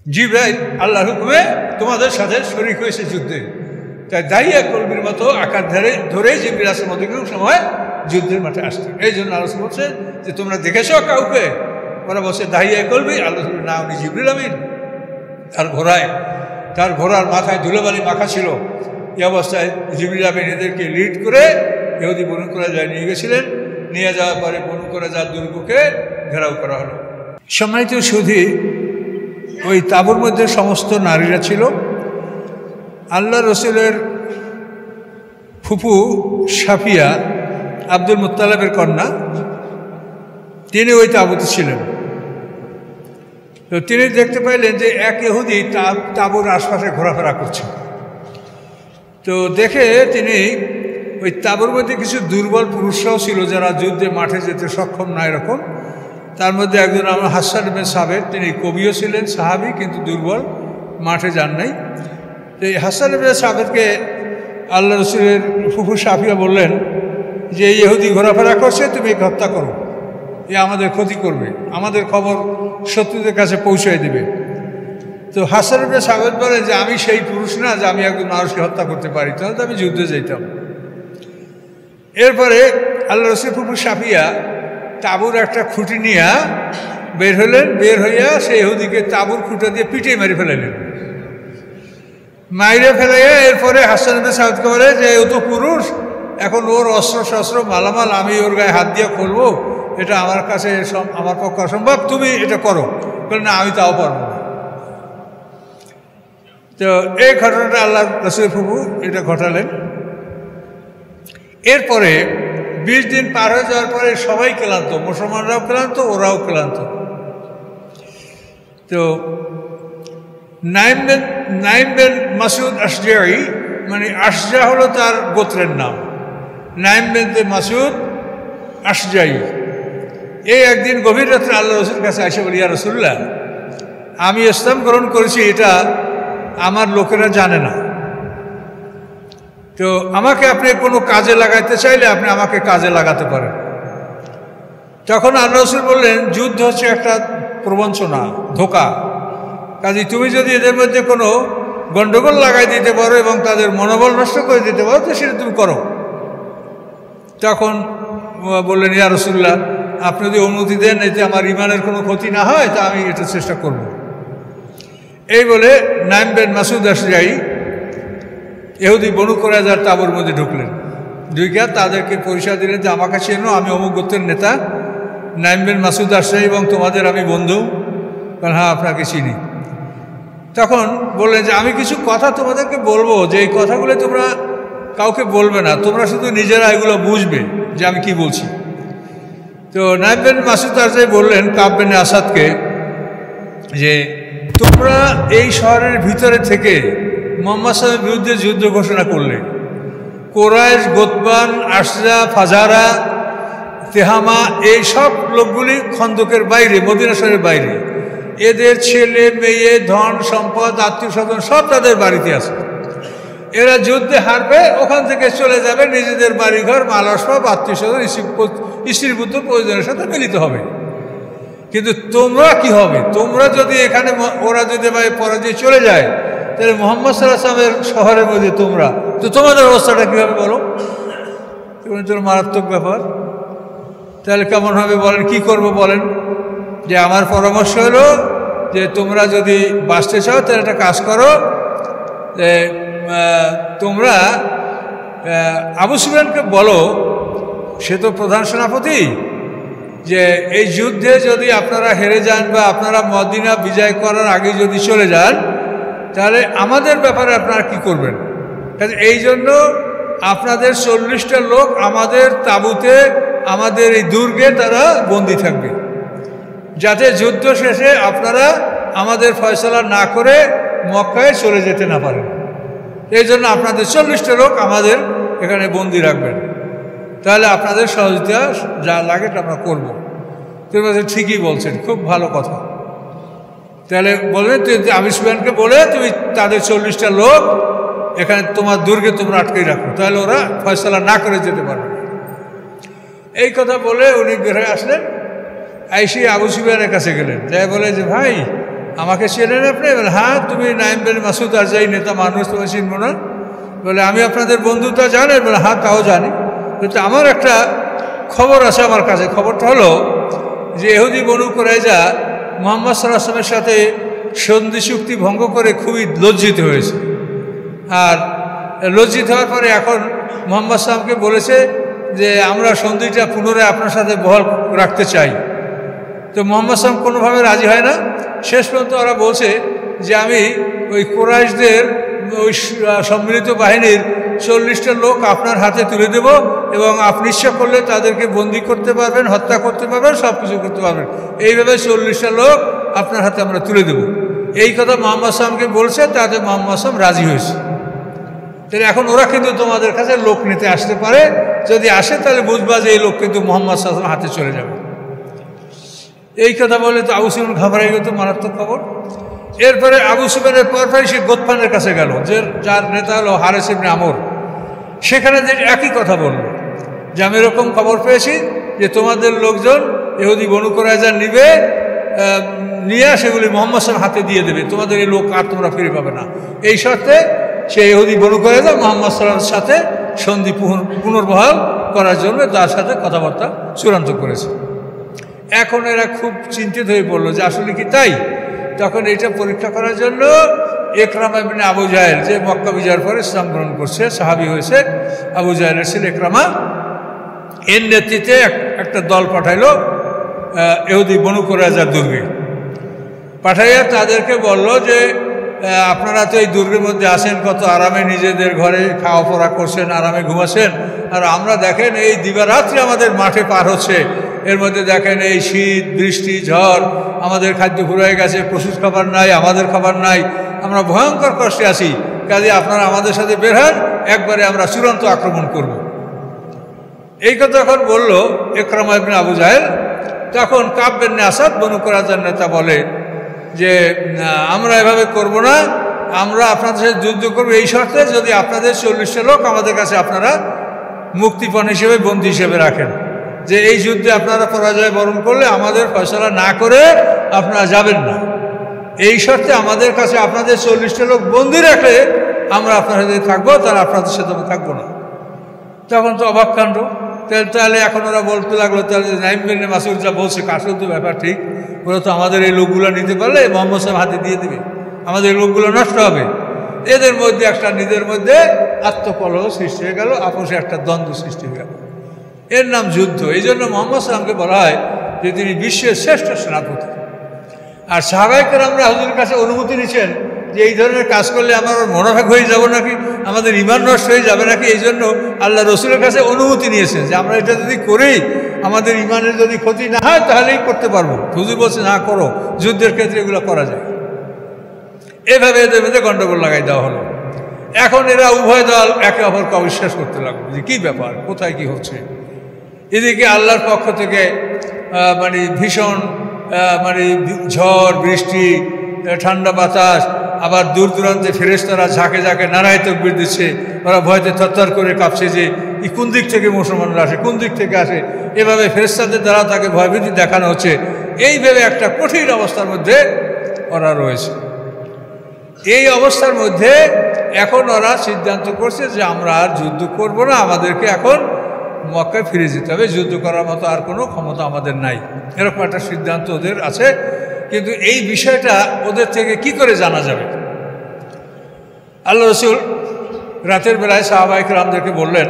S1: জিবরাইল আল্লাহর হুকুমে তোমাদের সাথে শরীক হয়েছে যুদ্ধে। তাই দাহিয়া কলবির মতো আকার ধরে জিবরিল আসলাম অধিকাংশ সময় যুদ্ধের মাঠে আসতেন। এই জন্য আলোচনা বলছে যে তোমরা দেখেছ কাউকে? ওরা বলছে দাহিয়া কলবি। আল্লাহ না, উনি জিবরিল আমিন। তার ঘোড়ার মাথায় ধুলোবালি মাখা ছিল। এই অবস্থায় জিবরিল আমিন এদেরকে লিড করে ইহুদি বনু কুরাইজা নিয়ে গেছিলেন। নিয়ে যাওয়ার পরে বনু কুরাইজার দুর্গকে ঘেরাও করা হলো। সম্মানিত সুধী, ওই তাঁবুর মধ্যে সমস্ত নারীরা ছিল। আল্লাহ রসুলের ফুফু সাফিয়া আব্দুল মুত্তালিবের কন্যা, তিনি ওই তাঁবুতে ছিলেন। তো তিনি দেখতে পাইলেন যে এক ইহুদি তাঁবুর আশপাশে ঘোরাফেরা করছে। তো দেখে তিনি ওই তাঁবুর মধ্যে কিছু দুর্বল পুরুষরাও ছিল যারা যুদ্ধে মাঠে যেতে সক্ষম না এরকম। তার মধ্যে একজন আমার হাসান ইবনে সাবিত, তিনি কবিও ছিলেন, সাহাবী, কিন্তু দুর্বল, মাঠে যান নাই। তো এই হাসান ইবনে সাবিতকে আল্লাহ রসুলের ফুফু সাফিয়া বললেন যে এই ইহুদি ঘোরাফেরা করছে, তুমি একে হত্যা করো, এ আমাদের ক্ষতি করবে, আমাদের খবর শত্রুদের কাছে পৌঁছায় দেবে। তো হাসান ইবনে সাবিত বলেন যে আমি সেই পুরুষ না যে আমি একজন মানুষকে হত্যা করতে পারি, তাহলে তো আমি যুদ্ধে যেতাম। এরপরে আল্লাহ রসুল ফুফু সাফিয়া তাঁবুর একটা খুঁটি নিয়ে বের হলেন। বের হইয়া সেই ইহুদিকে তাঁবুর খুঁটা দিয়ে পিটিয়ে মেরে ফেলাইলেন। মাইরে ফেলাইয়া এরপরে হাসান ইবনে সাবিতকে বলে যে ও তো পুরুষ, এখন ওর অস্ত্র শস্ত্র মালামাল আমি ওর গায়ে হাত দিয়ে খুলবো, এটা আমার কাছে আমার পক্ষে অসম্ভব, তুমি এটা করো। বলে না, আমি তাও পারবো না। তো এই ঘটনাটা আল্লাহ রসুল ফুফু এটা ঘটালেন। এরপরে 20 দিন পার হয়ে যাওয়ার পরে সবাই ক্লান্ত, মুসলমানরাও ক্লান্ত, ওরাও ক্লান্ত। তো নাইম বিন মাসুদ আশজাই, মানে আশজা হলো তার গোত্রের নাম, নাইম বিন মাসুদ আশজাই, এই একদিন গভীর রাত্রে আল্লাহ রসুলের কাছে এসে বলি, ইয়া রাসূলুল্লাহ, আমি ইসলাম গ্রহণ করেছি, এটা আমার লোকেরা জানে না। তো আমাকে আপনি কোনো কাজে লাগাইতে চাইলে আপনি আমাকে কাজে লাগাতে পারেন। তখন আল্লাহ রসুল বললেন, যুদ্ধ হচ্ছে একটা প্রবঞ্চনা, ধোঁকা, কাজে তুমি যদি এদের মধ্যে কোনো গণ্ডগোল লাগাই দিতে পারো এবং তাদের মনোবল নষ্ট করে দিতে পারো, তো সেটা তুমি করো। তখন বললেন, ইয়া রাসূলুল্লাহ, আপনি যদি অনুমতি দেন এতে আমার ইমানের কোনো ক্ষতি না হয়, তা আমি এটা চেষ্টা করব। এই বলে নাইম বিন মাসুদ আশজাই ইহুদি বনু কুরাইজার তাঁবুর মধ্যে ঢুকলেন। ঢুকে তাদেরকে পরিচয় দিলেন যে আমাকে চেনো, আমি অমুক গোত্রের নেতা নাইম বিন মাসুদ আশজাই, এবং তোমাদের আমি বন্ধু। কারণ হ্যাঁ, আপনাকে চিনি। তখন বললেন যে আমি কিছু কথা তোমাদেরকে বলবো, যে এই কথাগুলো তোমরা কাউকে বলবে না, তোমরা শুধু নিজেরা এগুলো বুঝবে যে আমি কি বলছি। তো নাইম বিন মাসুদ আশজাই বললেন কাব বিন আসাদকে যে তোমরা এই শহরের ভিতরে থেকে মুহাম্মদ সাল্লাল্লাহু আলাইহি ওয়াসাল্লামের বিরুদ্ধে যুদ্ধ ঘোষণা করলে। কোরাইশ, গোতবান, আশজা, ফাজারা, তেহামা, এই সব লোকগুলি খন্দকের বাইরে, মদিনা শহরের বাইরে, এদের ছেলে মেয়ে, ধন সম্পদ, আত্মীয় স্বজন সব তাদের বাড়িতে আছে। এরা যুদ্ধে হারবে, ওখান থেকে চলে যাবে নিজেদের বাড়িঘর, মাল আসবাব, আত্মীয় স্বজন, স্ত্রী পুত্র পরিজনের সাথে মিলিত হবে। কিন্তু তোমরা কি হবে? তোমরা যদি এখানে, ওরা যদি পরাজয় চলে যায়, তাহলে মুহাম্মদ সাল্লাল্লাহু আলাইহি ওয়াসাল্লামের শহরের মধ্যে তোমরা, তো তোমাদের অবস্থাটা কীভাবে বলো? তোর মারাত্মক ব্যাপার। তাহলে কেমন হবে বলেন? কি করব বলেন? যে আমার পরামর্শ হলো যে তোমরা যদি বাঁচতে চাও তাহলে একটা কাজ করো, যে তোমরা আবু সুফিয়ানকে বলো, সে তো প্রধান সেনাপতি, যে এই যুদ্ধে যদি আপনারা হেরে যান বা আপনারা মদিনা বিজয় করার আগে যদি চলে যান, তাহলে আমাদের ব্যাপারে আপনারা কি করবেন? এই জন্য আপনাদের 40টা লোক আমাদের তাঁবুতে, আমাদের এই দুর্গে তারা বন্দী থাকবে, যাতে যুদ্ধ শেষে আপনারা আমাদের ফয়সালা না করে মক্কায় চলে যেতে না পারেন। এই জন্য আপনাদের 40টা লোক আমাদের এখানে বন্দী রাখবেন, তাহলে আপনাদের সহযোগিতা যা লাগে আমরা করব। তুমি বলছেন ঠিকই বলছেন, খুব ভালো কথা। তাহলে বলবেন আবু সুফিয়ানকে বলে তুমি তাদের 40টা লোক এখানে তোমার দুর্গে তোমরা আটকেই রাখো, তাহলে ওরা ফয়সালা না করে যেতে পারবে। এই কথা বলে উনি বের হয়ে আসলেন, আইসি আবু সুফিয়ানের কাছে গেলেন, যাই বলে যে ভাই আমাকে চেনেন আপনি? বলে হ্যাঁ, তুমি নাইম বিন মাসুদ আরজাই নেতা মানুষ, তোমার চিনব না? বলে আমি আপনাদের বন্ধু, তা জানেন? বলে হ্যাঁ, তাও জানি। কিন্তু আমার একটা খবর আছে আমার কাছে। খবরটা হলো যে ইহুদি বনু কুরাইজা মুহাম্মদ সাল্লাল্লাহু আলাইহি ওয়াসাল্লামের সাথে সন্ধি চুক্তি ভঙ্গ করে খুবই লজ্জিত হয়েছে। আর লজ্জিত হওয়ার পরে এখন মুহাম্মদ সাল্লামকে বলেছে যে আমরা সন্ধিটা পুনরায় আপনার সাথে বহাল রাখতে চাই। তো মুহাম্মদ সাল্লাম কোনোভাবে রাজি হয় না। শেষ পর্যন্ত ওরা বলছে যে আমি ওই কুরাইশদের ওই সম্মিলিত বাহিনীর 40টা লোক আপনার হাতে তুলে দেব এবং আপনি ইচ্ছা করলে তাদেরকে বন্দি করতে পারবেন, হত্যা করতে পারবেন, সব কিছু করতে পারবেন। এইভাবে 40টা লোক আপনার হাতে আমরা তুলে দেব। এই কথা মুহাম্মদ সাল্লামকে বলছে, তাতে মুহাম্মদ সাল্লাম রাজি হয়েছে। তাহলে এখন ওরা কিন্তু তোমাদের কাছে লোক নিতে আসতে পারে, যদি আসে তাহলে বুঝবা যে এই লোক কিন্তু মুহাম্মদ সাল্লাল্লাহু আলাইহি ওয়াসাল্লাম হাতে চলে যাবে। এই কথা বলে তো আবু সুফিয়ান ঘাবড়াই গেল, মারাত্মক খবর। এরপরে আবু সুফিয়ানের পরপরই সে গোতফানের কাছে গেল, যার নেতা হলো হারেস ইবনে আমর। সেখানে যে একই কথা বলল যে আমি এরকম খবর পেয়েছি যে তোমাদের লোকজন ইহুদি বনু কুরাইজা নিয়ে সেগুলি মুহাম্মদ সাল্লাল্লাহু আলাইহি ওয়াসাল্লাম হাতে দিয়ে দেবে, তোমাদের এই লোক আর তোমরা ফিরে পাবে না। এই শর্তে সে ইহুদি বনু কুরাইজা মুহাম্মদ সাল্লাল্লাহু আলাইহি ওয়াসাল্লামের সাথে সন্ধি পুনর্বহাল করার জন্য তার সাথে কথাবার্তা চূড়ান্ত করেছে। এখন এরা খুব চিন্তিত হয়ে পড়লো যে আসলে কি তাই। তখন এটা পরীক্ষা করার জন্য ইকরামা ইবনে আবু জাহেল, যে মক্কা বিজয়ের পরে ইসলাম গ্রহণ করছে, সাহাবী হয়েছে, আবু জাহেলের ছেলে ইকরামা, এর নেতৃত্বে একটা দল পাঠাইল ইহুদি বনু কুরাইজার দুর্গে। পাঠাইয়া তাদেরকে বলল যে আপনারা তো এই দুর্গের মধ্যে আসেন, কত আরামে নিজেদের ঘরে খাওয়া পড়া করছেন, আরামে ঘুমাচ্ছেন, আর আমরা দেখেন এই দিবারাত্রি আমাদের মাঠে পার হচ্ছে। এর মধ্যে দেখেন এই শীত, বৃষ্টি, ঝড়, আমাদের খাদ্য ফুরাই গেছে, পশুর খাবার নাই, আমাদের খাবার নাই, আমরা ভয়ঙ্কর কষ্টে আছি। কাজে আপনারা আমাদের সাথে বের হন, একবারে আমরা চূড়ান্ত আক্রমণ করব। এই কথা যখন বলল ইকরামা ইবনে আবু জাহেল, তখন কাব বিন আসাদ বনু কুরাইজার নেতা বলে যে আমরা এভাবে করব না, আমরা আপনাদের সাথে যুদ্ধ করবো এই শর্তে যদি আপনাদের 40টা লোক আমাদের কাছে আপনারা মুক্তিপণ হিসেবে, বন্দী হিসেবে রাখেন, যে এই যুদ্ধে আপনারা পরাজয় বরণ করলে আমাদের ফয়সালা না করে আপনারা যাবেন না। এই শর্তে আমাদের কাছে আপনাদের 40টা লোক বন্দী রাখলে আমরা আপনার সাথে থাকবো, তারা আপনাদের সাথে থাকবো না। তখন তো অবাক কাণ্ড। তাহলে এখন ওরা বলতে লাগলো, তাহলে নাইম বিন মাসুদ যা বলছে আসলে তো ব্যাপার ঠিক, ওরা তো আমাদের এই লোকগুলো নিতে পারলে মুহাম্মদ সাহেব হাতে দিয়ে দেবে, আমাদের এই লোকগুলো নষ্ট হবে। এদের মধ্যে একটা নিজের মধ্যে আত্মকলহ সৃষ্টি হয়ে গেল, আপোষে একটা দ্বন্দ্ব সৃষ্টি হয়ে গেল। এর নাম যুদ্ধ। এই জন্য মুহাম্মদ সাল্লামকে বলা হয় যে তিনি বিশ্বের শ্রেষ্ঠ সেনাপতি। আর সাহাবায়ে কেরামরা হুজুরের কাছে অনুমতি নিচ্ছেন যে এই ধরনের কাজ করলে আমার মোনাফেক হয়ে যাব নাকি, আমাদের ঈমান নষ্ট হয়ে যাবে নাকি। এই জন্য আল্লাহ রসুলের কাছে অনুমতি নিয়েছেন যে আমরা এটা যদি করি, আমাদের ঈমানের যদি ক্ষতি না হয় তাহলেই করতে পারবো। হুজুর বলছে না করো, যুদ্ধের ক্ষেত্রে এগুলো করা যায়। এভাবে এদের মধ্যে গণ্ডগোল লাগাই দেওয়া হলো। এখন এরা উভয় দল একে অপরকে অবিশ্বাস করতে লাগলো যে কী ব্যাপার, কোথায় কি হচ্ছে। এদিকে আল্লাহর পক্ষ থেকে ভীষণ ঝড়, বৃষ্টি, ঠান্ডা বাতাস, আবার দূর দূরান্তে ফেরেশতারা ঝাঁকে ঝাঁকে নারায়ে তাকবীর দিচ্ছে। ওরা ভয়তে থরথর করে কাঁপছে যে কোন দিক থেকে মুসলমানরা আসে, কোন দিক থেকে আসে। এভাবে ফেরেশতাদের দ্বারা তাকে ভয়ভীতি দেখানো হচ্ছে। এইভাবে একটা কঠিন অবস্থার মধ্যে ওরা রয়েছে। এই অবস্থার মধ্যে এখন ওরা সিদ্ধান্ত করছে যে আমরা আর যুদ্ধ করব না, আমাদেরকে এখন মক্কায় ফিরে যেতে হবে, যুদ্ধ করার মতো আর কোনো ক্ষমতা আমাদের নাই, এরকম একটা সিদ্ধান্ত ওদের আছে। কিন্তু এই বিষয়টা ওদের থেকে কি করে জানা যাবে? আল্লাহ রসুল রাতের বেলায় সাহাবায়ে কেরামদেরকে বললেন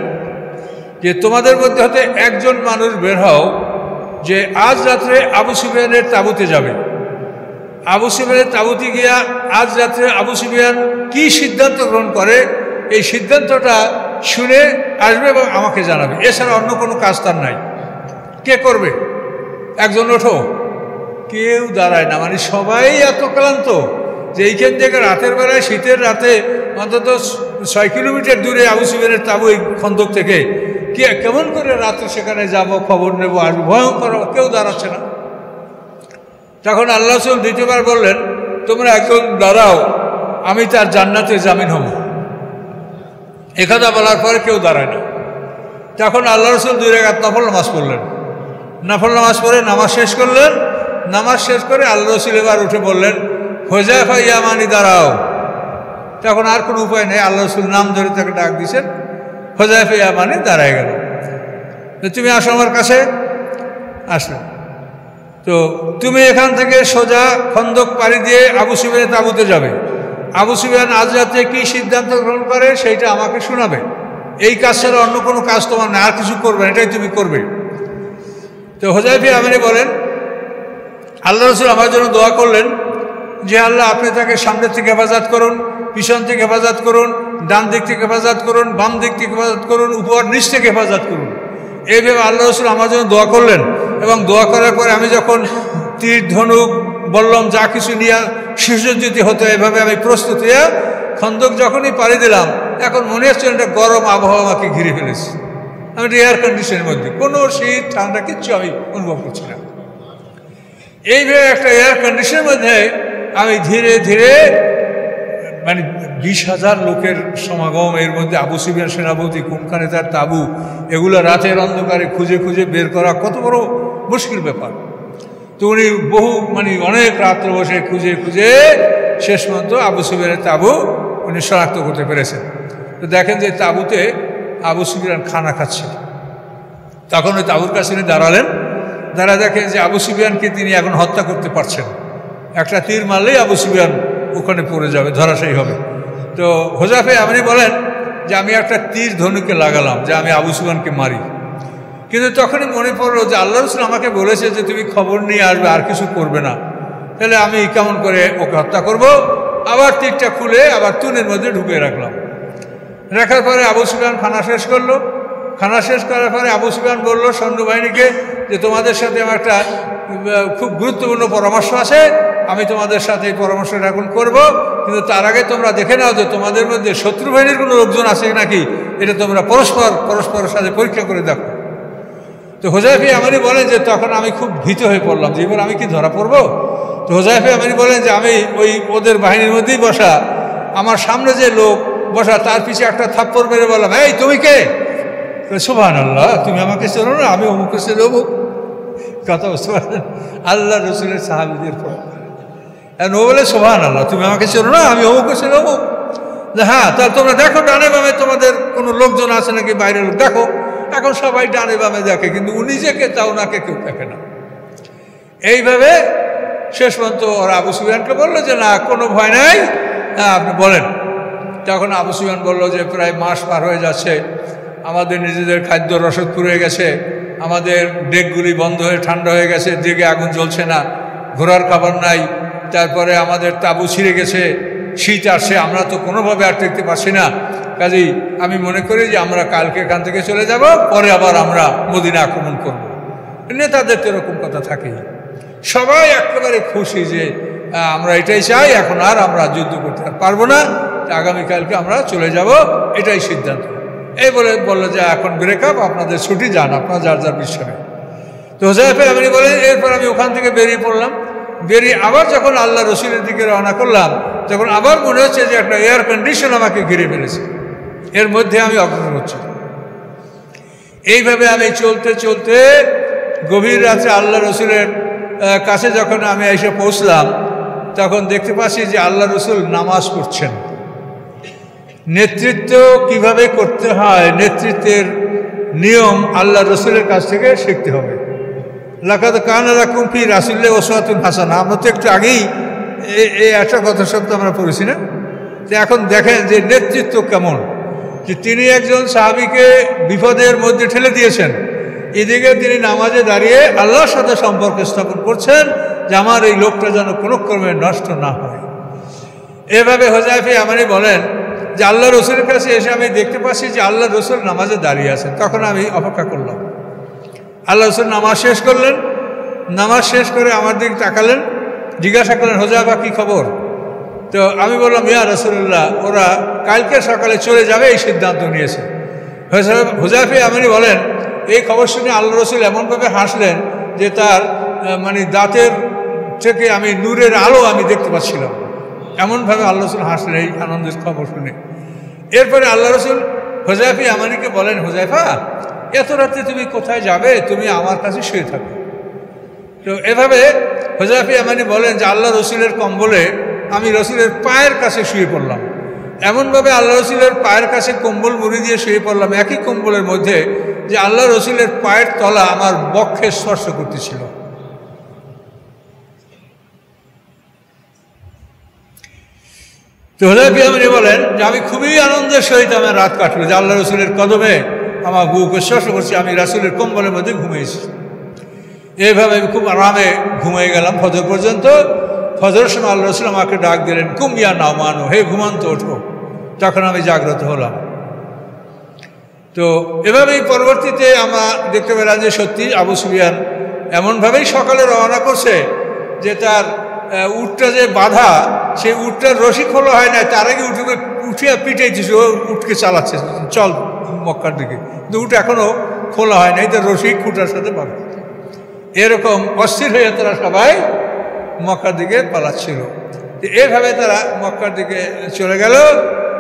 S1: যে তোমাদের মধ্যে হতে একজন মানুষ বের হও যে আজ রাত্রে আবু সুফিয়ানের তাঁবুতে যাবে। আবু সুফিয়ানের তাঁবুতে গিয়া আজ রাত্রে আবু সুফিয়ান কি সিদ্ধান্ত গ্রহণ করে এই সিদ্ধান্তটা শুনে আসবে এবং আমাকে জানাবে। এছাড়া অন্য কোনো কাজ তার নাই। কে করবে? একজন ওঠো। কেউ দাঁড়ায় না, সবাই এত ক্লান্ত যে এইখান থেকে রাতের বেলায় শীতের রাতে অন্তত 6 কিলোমিটার দূরে আবু সুফিয়ানের তাঁবু এই খন্দক থেকে কেমন করে রাত্রে সেখানে যাব, খবর নেব, আসবো, ভয়ঙ্কর। কেউ দাঁড়াচ্ছে না। তখন আল্লাহ রাসূল দ্বিতীয়বার বললেন তোমরা একজন দাঁড়াও, আমি তার জান্নাতে জামিন হব। একথা বলার পরে কেউ দাঁড়ায় না। তখন আল্লাহ রাসূল 2 রাকাত নফল নামাজ পড়লেন। নফল নামাজ পড়ে নামাজ শেষ করলেন। নামাজ শেষ করে আল্লাহ রাসূল এবার উঠে বললেন হুযায়ফা ইয়ামানি দাঁড়াও। তখন আর কোনো উপায় নেই, আল্লাহ রসুল নাম ধরে তাকে ডাক দিয়েছেন। হুযায়ফা ইয়ামানি দাঁড়ায় গেল, তুমি আসো আমার কাছে। আসো, তো তুমি এখান থেকে সোজা খন্দক পাড়ি দিয়ে আবু সুফিয়ানের তাঁবুতে যাবে। আবু সুফিয়ান আজ রাতে কী সিদ্ধান্ত গ্রহণ করে সেইটা আমাকে শোনাবে। এই কাজ ছাড়া অন্য কোনো কাজ তোমার না, আর কিছু করবে না, এটাই তুমি করবে। তো হুযায়ফা ইয়ামানি বলেন, আল্লাহ রসুল আমার জন্য দোয়া করলেন যে আল্লাহ আপনি তাকে সামনের থেকে হেফাজত করুন, পিছন থেকে হেফাজত করুন, ডান দিক থেকে হেফাজত করুন, বাম দিক থেকে হেফাজত করুন, উপর নিচ থেকে হেফাজত করুন। এইভাবে আল্লাহ রসুল আমার জন্য দোয়া করলেন। এবং দোয়া করার পরে আমি যখন তীর ধনুক বললাম যা কিছু নিয়ে সুসজ্জিত হতো, এভাবে আমি প্রস্তুত হয়ে খন্দক যখনই পাড়ি দিলাম, এখন মনে হচ্ছে একটা গরম আবহাওয়া আমাকে ঘিরে ফেলেছে। আমি একটা এয়ার কন্ডিশনের মধ্যে, কোনো শীত ঠান্ডা কিচ্ছু আমি অনুভব করছি না। এইভাবে একটা এয়ার কন্ডিশনের মধ্যে আমি ধীরে ধীরে মানে 20,000 লোকের সমাগম, এর মধ্যে আবু সুফিয়ান সেনাপতি, কোনখানে তার তাঁবু, এগুলো রাতের অন্ধকারে খুঁজে খুঁজে বের করা কত বড় মুশকিল ব্যাপার। তো উনি অনেক রাত্র বসে খুঁজে খুঁজে শেষ পর্যন্ত আবু সুফিয়ানের তাঁবু উনি শনাক্ত করতে পেরেছেন। তো দেখেন যে তাঁবুতে আবু সুফিয়ান খানা খাচ্ছে। তখন ওই তাঁবুর কাছে দাঁড়ালেন, দাঁড়া দেখেন যে আবু সুফিয়ানকে তিনি এখন হত্যা করতে পারছেন। একটা তীর মারলেই আবু সুফিয়ান ওখানে পড়ে যাবে, ধরাশায়ী হবে। তো হুযায়ফা ইয়ামানি বলেন যে আমি একটা তীর ধনুকে লাগালাম যে আমি আবু সুফিয়ানকে মারি। কিন্তু তখনই মনে পড়লো যে আল্লাহ রসুল আমাকে বলেছে যে তুমি খবর নিয়ে আসবে, আর কিছু করবে না, তাহলে আমি কেমন করে ওকে হত্যা করব। আবার তীরটা খুলে আবার তুনের মধ্যে ঢুকিয়ে রাখলাম। রাখার পরে আবু সুফিয়ান খানা শেষ করলো। খানা শেষ করার পরে আবু সুফিয়ান বলল সৈন্যবাহিনীকে যে তোমাদের সাথে আমার একটা খুব গুরুত্বপূর্ণ পরামর্শ আছে, আমি তোমাদের সাথে এই পরামর্শটা এখন করব, কিন্তু তার আগে তোমরা দেখে নাও যে তোমাদের মধ্যে শত্রু বাহিনীর কোনো লোকজন আছে নাকি, এটা তোমরা পরস্পরের সাথে পরীক্ষা করে দেখো। তো হুযায়ফা ইয়ামানি বলেন যে তখন আমি খুব ভীত হয়ে পড়লাম যে এবার আমি কি ধরা পড়বো। তো হুযায়ফা ইয়ামানি বলেন যে আমি ওদের বাহিনীর মধ্যেই বসা, আমার সামনে যে লোক বসা তার পিছিয়ে একটা থাপ্পড় মেরে বললাম, এই তুমি কে? সুবহানাল্লাহ, তুমি আমাকে চেনো না, আমি অমুক ছেলে অমুক। কথা বুঝতে পারেন, আল্লাহ রসুলের সাহাবীদের পর ও বলে সুবহানাল্লাহ, তুমি আমাকে চেনো না, আমি অমুক ছেলে অমুক। হ্যাঁ, তাহলে তোমরা দেখো ডানে বামে তোমাদের কোনো লোকজন আছে নাকি, বাইরের লোক দেখো। এখন সবাই ডানে বামে দেখে, কিন্তু উনি যে কে তা ওনাকে কেউ দেখে না। এইভাবে শেষ পর্যন্ত ওরা আবু সুফিয়ানকে বললো যে না, কোনো ভয় নাই, হ্যাঁ আপনি বলেন। তখন আবু সুফিয়ান বললো যে প্রায় মাস পার হয়ে যাচ্ছে, আমাদের নিজেদের খাদ্য রসদ পুড়ে গেছে, আমাদের ডেকগুলি বন্ধ হয়ে ঠান্ডা হয়ে গেছে, ডেকে আগুন জ্বলছে না, ঘোরার খাবার নাই, তারপরে আমাদের তাঁবু ছিঁড়ে গেছে, শীত আসছে, আমরা তো কোনোভাবে আর টিকতে পারছি না। কাজেই আমি মনে করি যে আমরা কালকে এখান থেকে চলে যাব, পরে আবার আমরা মদিনা আক্রমণ করব। নেতাদের তো এরকম কথা থাকেই। সবাই একেবারে খুশি যে আমরা এটাই চাই, এখন আর আমরা যুদ্ধ করতে পারবো না, আগামীকালকে আমরা চলে যাব, এটাই সিদ্ধান্ত। এই বলে বললো যে এখন ব্রেকআপ, আপনাদের ছুটি, যান আপনারা যার যার বিশ্রামে। তো হুযায়ফা ইয়ামানি বলেন এরপর আমি ওখান থেকে বেরিয়ে পড়লাম। বেরিয়ে আবার যখন আল্লাহ রসুলের দিকে রওনা করলাম, তখন আবার মনে হচ্ছে যে একটা এয়ার কন্ডিশন আমাকে ঘিরে ফেলেছে, এর মধ্যে আমি অগ্রসর হচ্ছি। এইভাবে আমি চলতে চলতে গভীর রাতে আল্লাহ রসুলের কাছে যখন আমি এসে পৌঁছলাম, তখন দেখতে পাচ্ছি যে আল্লাহ রসুল নামাজ পড়ছেন। নেতৃত্ব কিভাবে করতে হয়, নেতৃত্বের নিয়ম আল্লাহ রসুলের কাছ থেকে শিখতে হবে। লাকাদ কানা লাকুম ফি রাসূলিল্লাহি উসওয়াতুন হাসানাহ, আমরা তো একটু আগেই এই একটা কথা শব্দ আমরা পড়েছি না। তো এখন দেখেন যে নেতৃত্ব কেমন, যে তিনি একজন সাহাবীকে বিপদের মধ্যে ঠেলে দিয়েছেন, এদিকে তিনি নামাজে দাঁড়িয়ে আল্লাহর সাথে সম্পর্ক স্থাপন করছেন যে আমার এই লোকটা যেন কোনো ক্রমে নষ্ট না হয়। এভাবে হুযায়ফা ইয়ামানি বলেন যে আল্লাহ রসুলের কাছে এসে আমি দেখতে পাচ্ছি যে আল্লাহ রসুল নামাজে দাঁড়িয়ে আছেন। তখন আমি অপেক্ষা করলাম। আল্লাহ রসুল নামাজ শেষ করলেন, নামাজ শেষ করে আমার দিকে তাকালেন, জিজ্ঞাসা করলেন হুযায়ফা কী খবর? তো আমি বললাম ইয়া রাসূলুল্লাহ, ওরা কালকে সকালে চলে যাবে এই সিদ্ধান্ত নিয়েছে। হুযায়ফা ইয়ামানি বলেন এই খবর শুনে আল্লাহ রসুল এমনভাবে হাসলেন যে তার দাঁতের থেকে আমি নূরের আলো আমি দেখতে পাচ্ছিলাম, এমনভাবে আল্লাহ রসুল হাসলেন এই আনন্দের খবর শুনে। এরপরে আল্লাহ রসুল হুযায়ফা ইয়ামানিকে বলেন, হুযায়ফা এত রাত্রে তুমি কোথায় যাবে, তুমি আমার কাছে শুয়ে থাকো। তো এভাবে হুযায়ফা ইয়ামানি বলেন যে আল্লাহ রসুলের কম্বলে আমি রসুলের পায়ের কাছে শুয়ে পড়লাম। এমনভাবে আল্লাহ রসুলের পায়ের কাছে কম্বল মুড়ি দিয়ে শুয়ে পড়লাম, একই কম্বলের মধ্যে, যে আল্লাহ রসুলের পায়ের তলা আমার বক্ষে স্পর্শ করতেছিল। তো হুযায়ফা ইবনে বলেন যে আমি খুবই আনন্দের সহিত আমার রাত কাটলো, যে আল্লাহ রসুলের কদমে আমার বুকে স্পর্শ করছি, আমি রাসূলের কম্বলের মধ্যে ঘুমিয়েছি। এইভাবে আমি খুব আরামে ঘুমিয়ে গেলাম ফজর পর্যন্ত। ফজরের সময় আল্লাহ রসুল আমাকে ডাক দিলেন, কুম ইয়া নাওমানু, হে ঘুমান্ত ওঠো। তখন আমি জাগ্রত হলাম। তো এভাবেই পরবর্তীতে আমরা দেখতে পেলাম যে সত্যি আবু সুফিয়ান এমনভাবেই সকালে রওনা করছে যে তার উটটা যে বাঁধা, সেই উটটার রশি খোলা হয় না, তার আগে উঠিয়া পিটাইতেছে, ও উটকে চালাচ্ছে, চল মক্কার দিকে। কিন্তু উট এখনও খোলা হয় নাই, তার রশি খুঁটার সাথে বাঁধা। এরকম অস্থির হয়ে তারা সবাই মক্কার দিকে পালাচ্ছিল। এইভাবে তারা মক্কার দিকে চলে গেল।